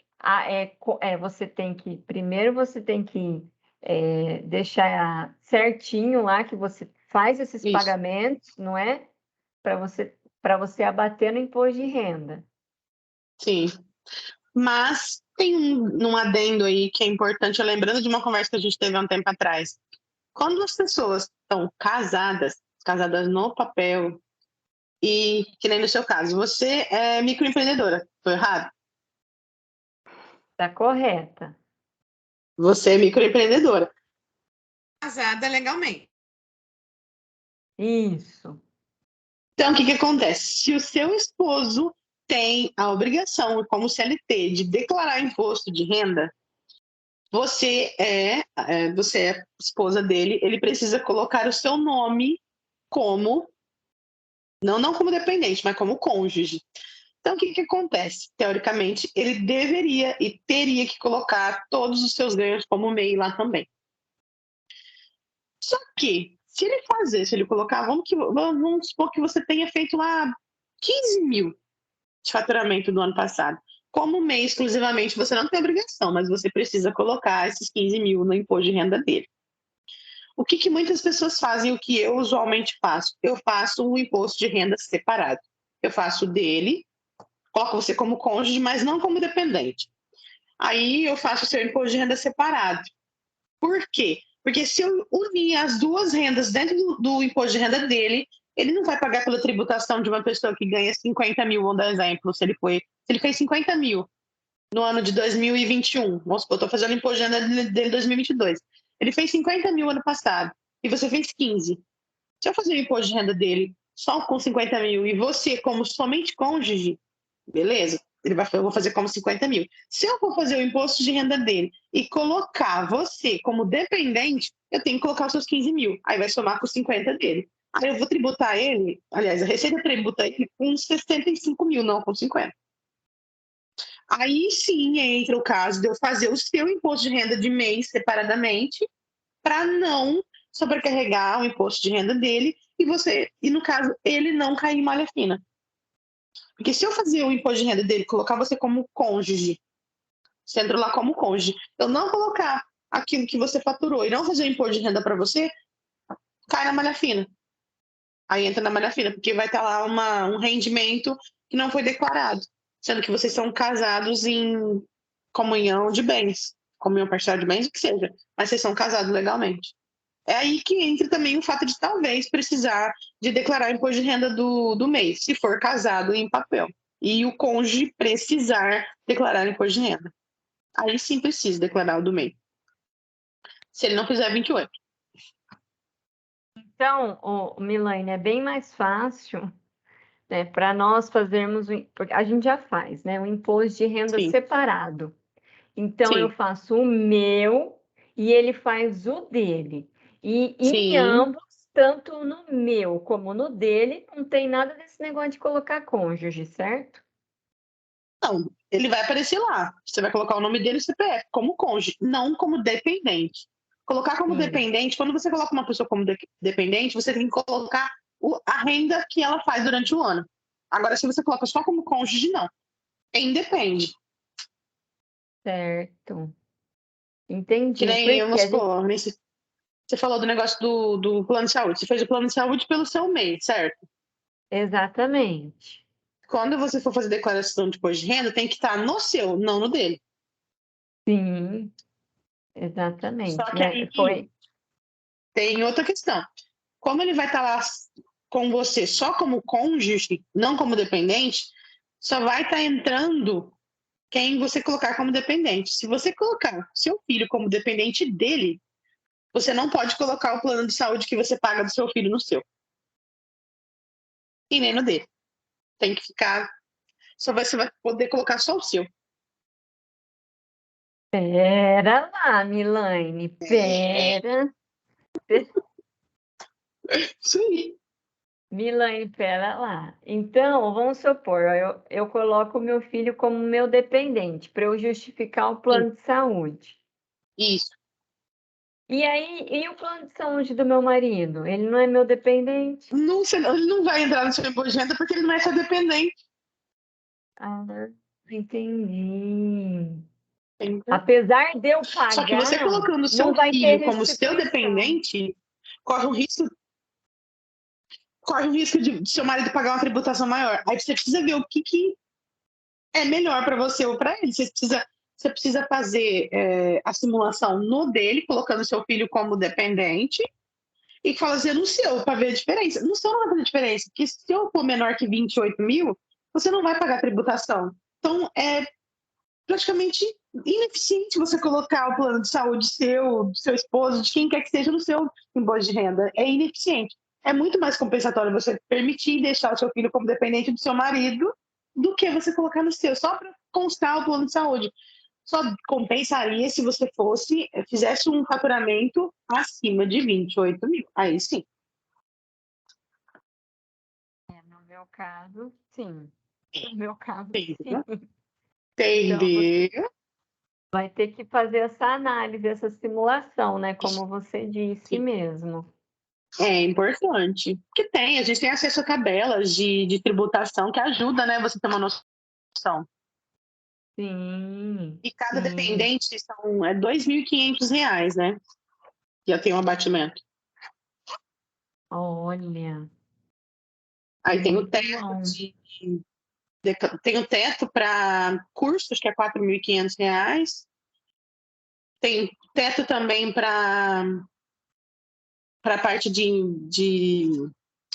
primeiro você tem que deixar certinho lá que você faz esses Isso. pagamentos, não é? Para você abater no imposto de renda. Sim. Mas tem um adendo aí que é importante, lembrando de uma conversa que a gente teve há um tempo atrás. Quando as pessoas estão casadas no papel, e que nem no seu caso, você é microempreendedora, tô errado? Tá correta. Você é microempreendedora. Casada legalmente. Isso. Então, o que acontece? Se o seu esposo tem a obrigação, como CLT, de declarar imposto de renda, você é esposa dele, ele precisa colocar o seu nome como, não como dependente, mas como cônjuge. Então, o que acontece? Teoricamente, ele deveria e teria que colocar todos os seus ganhos como MEI lá também. Só que, se ele colocar, vamos supor que você tenha feito lá 15 mil de faturamento do ano passado. Como MEI exclusivamente, você não tem obrigação, mas você precisa colocar esses 15 mil no imposto de renda dele. O que muitas pessoas fazem, o que eu usualmente faço? Eu faço um imposto de renda separado. Eu faço dele, coloco você como cônjuge, mas não como dependente. Aí eu faço o seu imposto de renda separado. Por quê? Porque se eu unir as duas rendas dentro do imposto de renda dele, ele não vai pagar pela tributação de uma pessoa que ganha 50 mil, vamos dar exemplo, se ele fez 50 mil no ano de 2021, vamos supor, eu estou fazendo imposto de renda dele em 2022, ele fez 50 mil ano passado e você fez 15. Se eu fazer o imposto de renda dele só com 50 mil e você como somente cônjuge, beleza, eu vou fazer como 50 mil. Se eu for fazer o imposto de renda dele e colocar você como dependente, eu tenho que colocar os seus 15 mil. Aí vai somar com os 50 dele. Aí eu vou tributar ele, aliás, a Receita tributa ele com 65 mil, não com 50. Aí sim entra o caso de eu fazer o seu imposto de renda de mês separadamente, para não sobrecarregar o imposto de renda dele e no caso, ele não cair em malha fina. Porque se eu fazer o imposto de renda dele, colocar você como cônjuge, você entra lá como cônjuge, eu não colocar aquilo que você faturou e não fazer o imposto de renda para você, cai na malha fina. Aí entra na malha fina, porque vai estar lá um rendimento que não foi declarado, sendo que vocês são casados em comunhão de bens, comunhão parcial de bens, o que seja, mas vocês são casados legalmente. É aí que entra também o fato de talvez precisar de declarar o imposto de renda do mês, se for casado em papel. E o cônjuge precisar declarar o imposto de renda. Aí sim precisa declarar o do mês. Se ele não fizer 28. Então, Milane, é bem mais fácil, né, para nós fazermos, porque a gente já faz, né, o imposto de renda Sim. separado. Então, eu Sim. faço o meu e ele faz o dele. E em Sim. ambos, tanto no meu como no dele, não tem nada desse negócio de colocar cônjuge, certo? Não, ele vai aparecer lá. Você vai colocar o nome dele e o CPF como cônjuge, não como dependente. Colocar como Sim. dependente, quando você coloca uma pessoa como dependente, você tem que colocar a renda que ela faz durante o ano. Agora, se você coloca só como cônjuge, não. Independe. Certo. Que Entendi. nem, Porque vamos supor, você falou do negócio do plano de saúde. Você fez o plano de saúde pelo seu mês, certo? Exatamente. Quando você for fazer declaração de imposto de renda, tem que estar no seu, não no dele. Sim, Só exatamente, que né? aí Foi. tem outra questão. Como ele vai estar lá com você só como cônjuge, não como dependente, só vai estar entrando quem você colocar como dependente. Se você colocar seu filho como dependente dele, você não pode colocar o plano de saúde que você paga do seu filho no seu. E nem no dele. Tem que ficar. Você vai poder colocar só o seu. Pera lá, Milane, pera. Sim. Milane, pera lá. Então, vamos supor, eu coloco o meu filho como meu dependente para eu justificar o plano de saúde. Isso. E aí, e o plano de saúde do meu marido? Ele não é meu dependente? Não, ele não vai entrar no seu imposto de renda porque ele não é seu dependente. Ah, entendi. Entendeu? Apesar de eu Só que você pagar, colocando o seu não vai ter filho como seu restituição. dependente, corre o risco de seu marido pagar uma tributação maior. Aí você precisa ver o que é melhor para você ou para ele. Você precisa fazer a simulação no dele, colocando seu filho como dependente, e fazer no seu, para ver a diferença. No seu não vai fazer diferença, porque se eu for menor que 28 mil, você não vai pagar tributação. Então, é praticamente ineficiente você colocar o plano de saúde seu, do seu esposo, de quem quer que seja no seu imposto de renda. É ineficiente. É muito mais compensatório você permitir deixar o seu filho como dependente do seu marido do que você colocar no seu, só para constar o plano de saúde. Só compensaria se você fizesse um faturamento acima de 28 mil. Aí sim. No meu caso, sim. No meu caso, Entendeu? sim. Então, Entendeu? vai ter que fazer essa análise, essa simulação, né? Como você disse Sim. mesmo. É importante. Porque a gente tem acesso a tabelas de tributação que ajuda, né, você ter uma noção. Sim, E cada sim. dependente é R$2.500, né? Já tem um abatimento. Olha, Aí tem o muito teto bom. tem o teto para cursos, que é R$4.500. Tem teto também para a parte de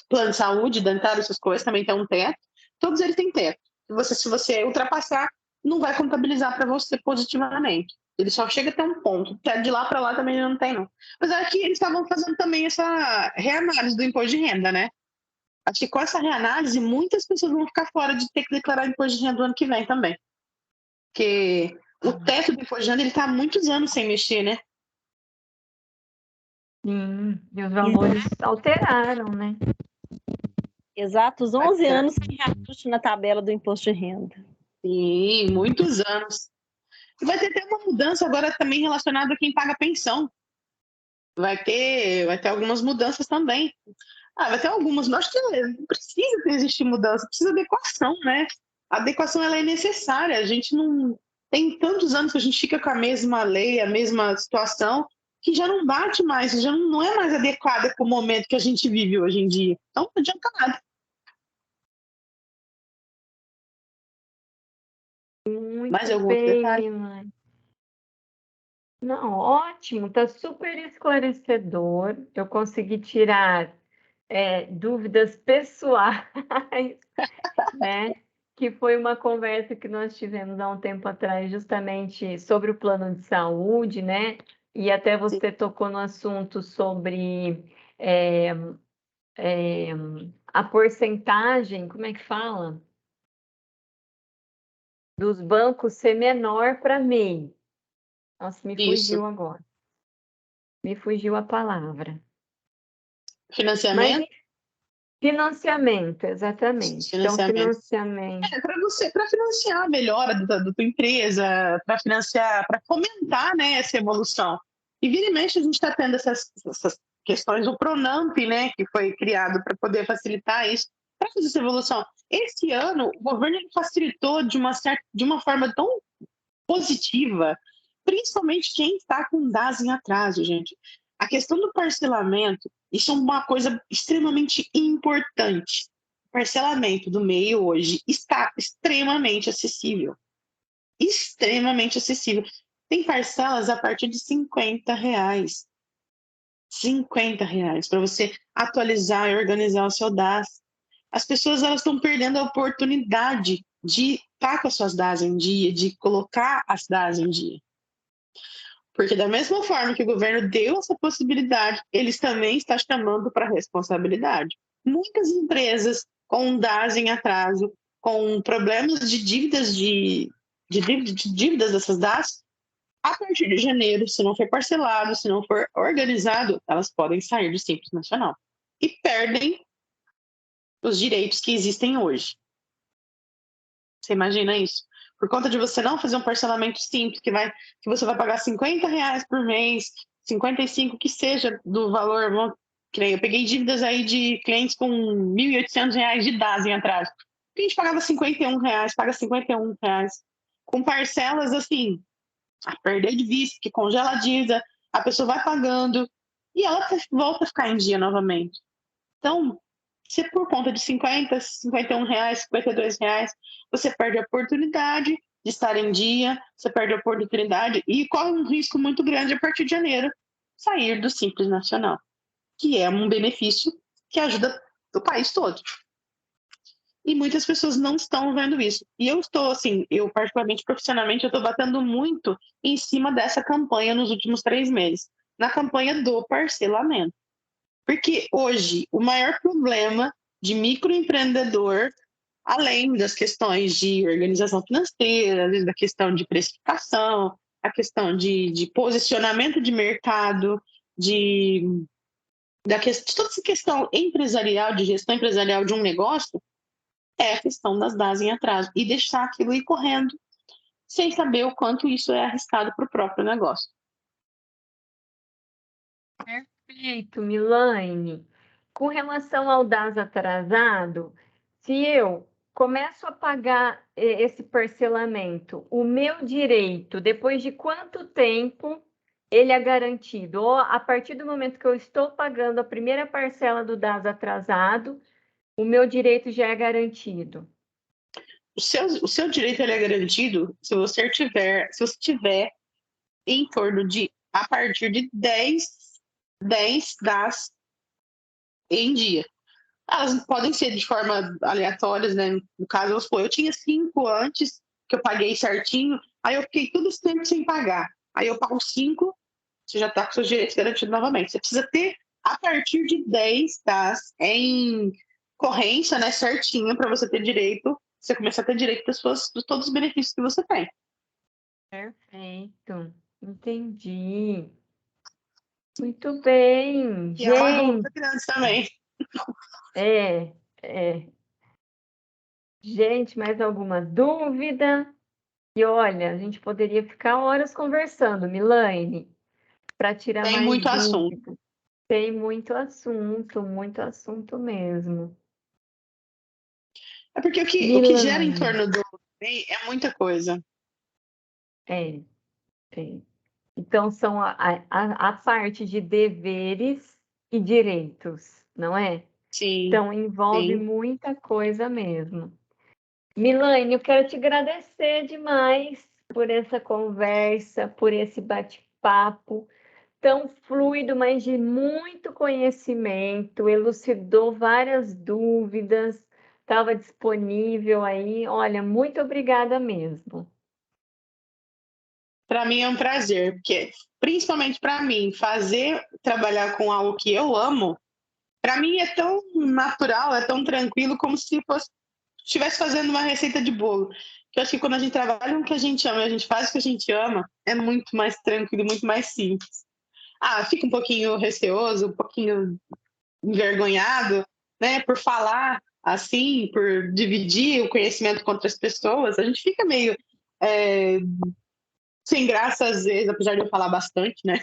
plano de saúde, dentário, essas coisas, também tem um teto. Todos eles têm teto. Se você ultrapassar, não vai contabilizar para você positivamente. Ele só chega até um ponto. De lá para lá também não tem, não. Mas aqui eles estavam fazendo também essa reanálise do imposto de renda, né? Acho que com essa reanálise, muitas pessoas vão ficar fora de ter que declarar imposto de renda do ano que vem também. Porque o teto do imposto de renda, ele está há muitos anos sem mexer, né? Sim, e os valores alteraram, né? Exatos 11 anos que reajuste na tabela do imposto de renda. Sim, muitos anos. E vai ter até uma mudança agora também relacionada a quem paga pensão. Vai ter algumas mudanças também. Vai ter algumas, mas acho que não precisa existir mudança, precisa adequação, né? A adequação ela é necessária. A gente não tem tantos anos que a gente fica com a mesma lei, a mesma situação, que já não bate mais, já não é mais adequada com o momento que a gente vive hoje em dia. Então, não adianta nada. Muito Mais algum outro bem, detalhe? Milane. Não, ótimo, está super esclarecedor. Eu consegui tirar dúvidas pessoais, né? Que foi uma conversa que nós tivemos há um tempo atrás, justamente sobre o plano de saúde, né? E até Sim. você tocou no assunto sobre é, é, a porcentagem, como é que fala? Dos bancos ser menor para MEI. Nossa, me Isso. fugiu agora. Me fugiu a palavra. Mas Financiamento? financiamento, exatamente. Então, Financiamento. financiamento. Para financiar a melhora da tua empresa, para financiar, para fomentar, né, essa evolução. E vira e mexe a gente está tendo essas questões, o Pronamp, né, que foi criado para poder facilitar isso, para fazer essa evolução. Esse ano, o governo facilitou de uma forma tão positiva, principalmente quem está com DAS em atraso, gente. A questão do parcelamento, isso é uma coisa extremamente importante. O parcelamento do MEI hoje está extremamente acessível. Extremamente acessível. Tem parcelas a partir de R$50. R$50 para você atualizar e organizar o seu DAS. As pessoas elas estão perdendo a oportunidade de estar com as suas DAS em dia, de colocar as DAS em dia. Porque da mesma forma que o governo deu essa possibilidade, eles também estão chamando para responsabilidade. Muitas empresas com DAS em atraso, com problemas de dívidas dívidas dessas DAS, a partir de janeiro, se não for parcelado, se não for organizado, elas podem sair do Simples Nacional e perdem os direitos que existem hoje. Você imagina isso? Por conta de você não fazer um parcelamento simples, que você vai pagar R$50 por mês, 55 que seja do valor. Eu peguei dívidas aí de clientes com R$1.800 de DAS em atraso. A gente pagava R$51, paga R$51. Com parcelas assim, a perder de vista, que congela a dívida, a pessoa vai pagando e ela volta a ficar em dia novamente. Então, se por conta de R$50, R$51, R$52, você perde a oportunidade de estar em dia, você perde a oportunidade e corre um risco muito grande a partir de janeiro sair do Simples Nacional, que é um benefício que ajuda o país todo. E muitas pessoas não estão vendo isso. E eu estou, assim, eu particularmente, profissionalmente, eu estou batendo muito em cima dessa campanha nos últimos 3 meses, na campanha do parcelamento. Porque hoje o maior problema de microempreendedor, além das questões de organização financeira, às vezes da questão de precificação, a questão de posicionamento de mercado, de toda essa questão empresarial, de gestão empresarial de um negócio, é a questão das DAS em atraso e deixar aquilo ir correndo sem saber o quanto isso é arriscado para o próprio negócio. Perfeito, Milane. Com relação ao DAS atrasado, se eu começo a pagar esse parcelamento, o meu direito, depois de quanto tempo ele é garantido? Ou a partir do momento que eu estou pagando a primeira parcela do DAS atrasado, o meu direito já é garantido? O seu direito ele é garantido se você tiver em torno de, a partir de 10 DAS em dia. Elas podem ser de forma aleatórias, né? No caso, eu tinha 5 antes, que eu paguei certinho, aí eu fiquei todo esse tempo sem pagar. Aí eu pago 5, você já está com seus direitos garantidos novamente. Você precisa ter, a partir de 10, tá? Em corrência, né? Certinho, para você ter direito, você começar a ter direito de todos os benefícios que você tem. Perfeito, entendi. Muito bem, E é uma gente. dúvida grande também. É, é. Gente, mais alguma dúvida? E olha, a gente poderia ficar horas conversando, Milaine, para tirar Tem mais muito assunto. dúvidas. Tem muito assunto mesmo. É porque o que gera em Milaine, torno do MEI é muita coisa. é. Então, são a parte de deveres e direitos, não é? Sim, Então, envolve sim. muita coisa mesmo. Milaine, eu quero te agradecer demais por essa conversa, por esse bate-papo tão fluido, mas de muito conhecimento, elucidou várias dúvidas, estava disponível aí. Olha, muito obrigada mesmo. Para mim é um prazer, porque principalmente para mim, trabalhar com algo que eu amo, para mim é tão natural, é tão tranquilo como se estivesse fazendo uma receita de bolo. Que eu acho que quando a gente trabalha com o que a gente ama, e a gente faz o que a gente ama, é muito mais tranquilo, muito mais simples. Ah, fica um pouquinho receoso, um pouquinho envergonhado, né, por falar assim, por dividir o conhecimento com outras pessoas, a gente fica meio sem graça às vezes, apesar de eu falar bastante, né?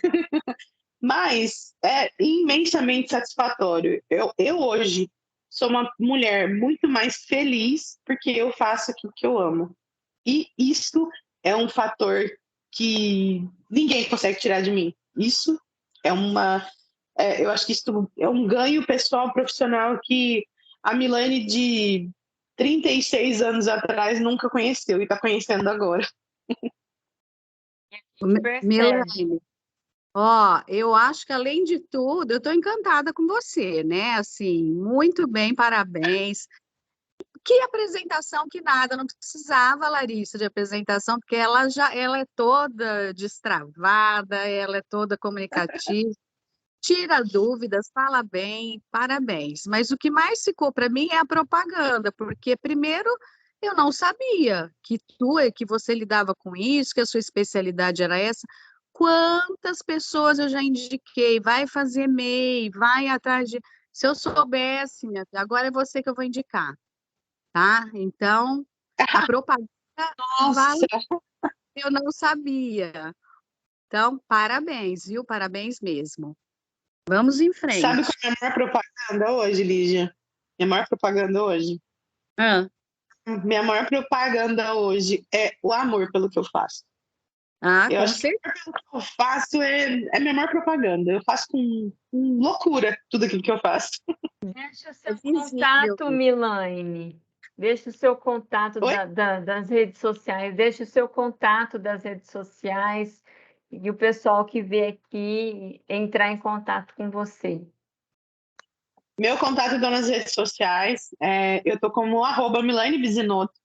Mas é imensamente satisfatório. Eu hoje sou uma mulher muito mais feliz porque eu faço aquilo que eu amo. E isso é um fator que ninguém consegue tirar de mim. Isso é eu acho que isso é um ganho pessoal, profissional que a Milane de 36 anos atrás nunca conheceu e está conhecendo agora. Percebe? Milene, ó, eu acho que além de tudo, eu estou encantada com você, né? Assim, muito bem, parabéns. Que apresentação, que nada, não precisava, Larissa, de apresentação, porque ela é toda destravada, ela é toda comunicativa, tira dúvidas, fala bem, parabéns. Mas o que mais ficou para mim é a propaganda, porque primeiro eu não sabia que você lidava com isso, que a sua especialidade era essa. Quantas pessoas eu já indiquei, vai fazer MEI, vai atrás de. Se eu soubesse, minha filha, agora é você que eu vou indicar, tá? Então, a propaganda Nossa, vale, eu não sabia. Então, parabéns, viu? Parabéns mesmo. Vamos em sabe frente. qual é a minha maior propaganda hoje, Lígia? Minha maior propaganda hoje? Ah, Minha maior propaganda hoje é o amor pelo que eu faço. Eu com acho que certeza. o que eu faço é minha maior propaganda. Eu faço com loucura tudo aquilo que eu faço. Deixa o É seu visível. contato, Milaine. Deixa o seu contato Oi? das redes sociais. Deixa o seu contato das redes sociais e o pessoal que vê aqui entrar em contato com você. Meu contato está nas redes sociais. Eu tô como @Milane Bisinotto.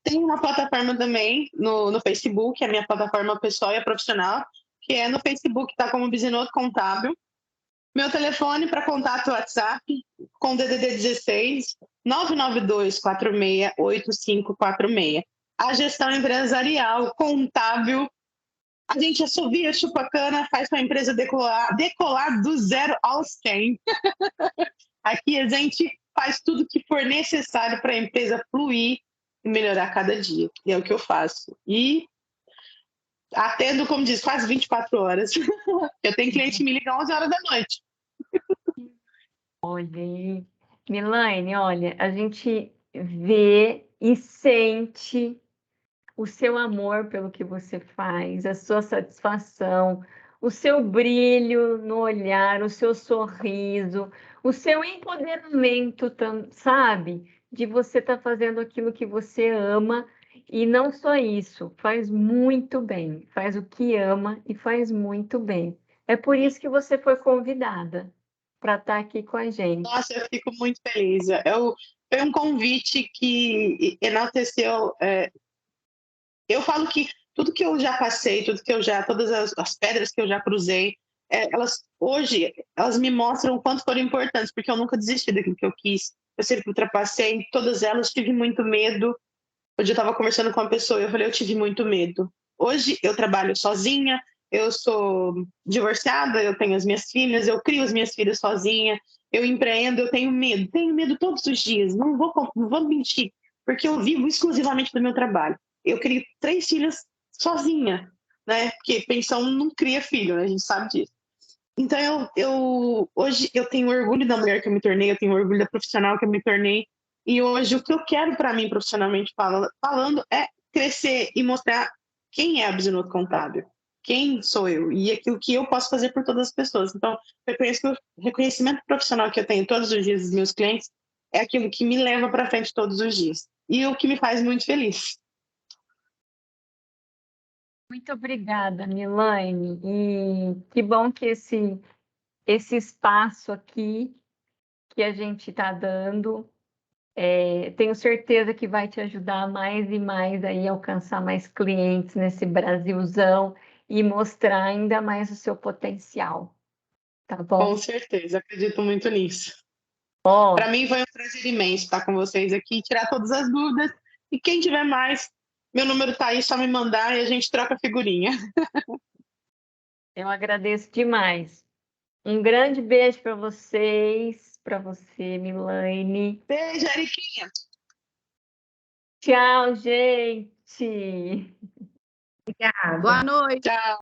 Tem uma plataforma também no Facebook, a minha plataforma pessoal e a profissional, que é no Facebook, tá como Bisinotto Contábil. Meu telefone para contato WhatsApp com DDD 16 992 46 8546. A gestão empresarial, contábil, a gente assovia, chupa cana, faz para a empresa decolar do 0 aos 100. Aqui a gente faz tudo que for necessário para a empresa fluir e melhorar cada dia. E é o que eu faço. E atendo, como diz, quase 24 horas. Eu tenho cliente que me liga 11 horas da noite. Olha, Milaine, olha, a gente vê e sente o seu amor pelo que você faz, a sua satisfação, o seu brilho no olhar, o seu sorriso, o seu empoderamento, sabe? De você estar fazendo aquilo que você ama e não só isso, faz muito bem, faz o que ama e faz muito bem. É por isso que você foi convidada. para estar aqui com a gente. Nossa, eu fico muito feliz. Foi um convite que enalteceu. Eu falo que tudo que eu já passei, todas as pedras que eu já cruzei, hoje elas me mostram o quanto foram importantes, porque eu nunca desisti daquilo que eu quis. Eu sempre ultrapassei todas elas, tive muito medo. Hoje eu estava conversando com uma pessoa e eu falei, eu tive muito medo. Hoje eu trabalho sozinha, eu sou divorciada, eu tenho as minhas filhas, eu crio as minhas filhas sozinha, eu empreendo, eu tenho medo todos os dias, não vou mentir, porque eu vivo exclusivamente do meu trabalho. Eu crio 3 filhas sozinha, né? Porque pensão não cria filho, né? A gente sabe disso. Então, hoje eu tenho orgulho da mulher que eu me tornei, eu tenho orgulho da profissional que eu me tornei, e hoje o que eu quero para mim, profissionalmente falando, é crescer e mostrar quem é a Bisonotto Contábil, quem sou eu, e aquilo que eu posso fazer por todas as pessoas. Então, eu reconheço que o reconhecimento profissional que eu tenho todos os dias dos meus clientes é aquilo que me leva para frente todos os dias, e o que me faz muito feliz. Muito obrigada, Milane. E que bom que esse espaço aqui que a gente está dando, tenho certeza que vai te ajudar mais e mais aí a alcançar mais clientes nesse Brasilzão e mostrar ainda mais o seu potencial. Tá Com bom? certeza, acredito muito nisso. Ó, Para mim foi um prazer imenso estar com vocês aqui, tirar todas as dúvidas. E quem tiver mais, meu número está aí, só me mandar e a gente troca figurinha. eu agradeço demais. Um grande beijo para vocês, para você, Milane. Beijo, Eriquinha. Tchau, gente. Boa noite. Tchau.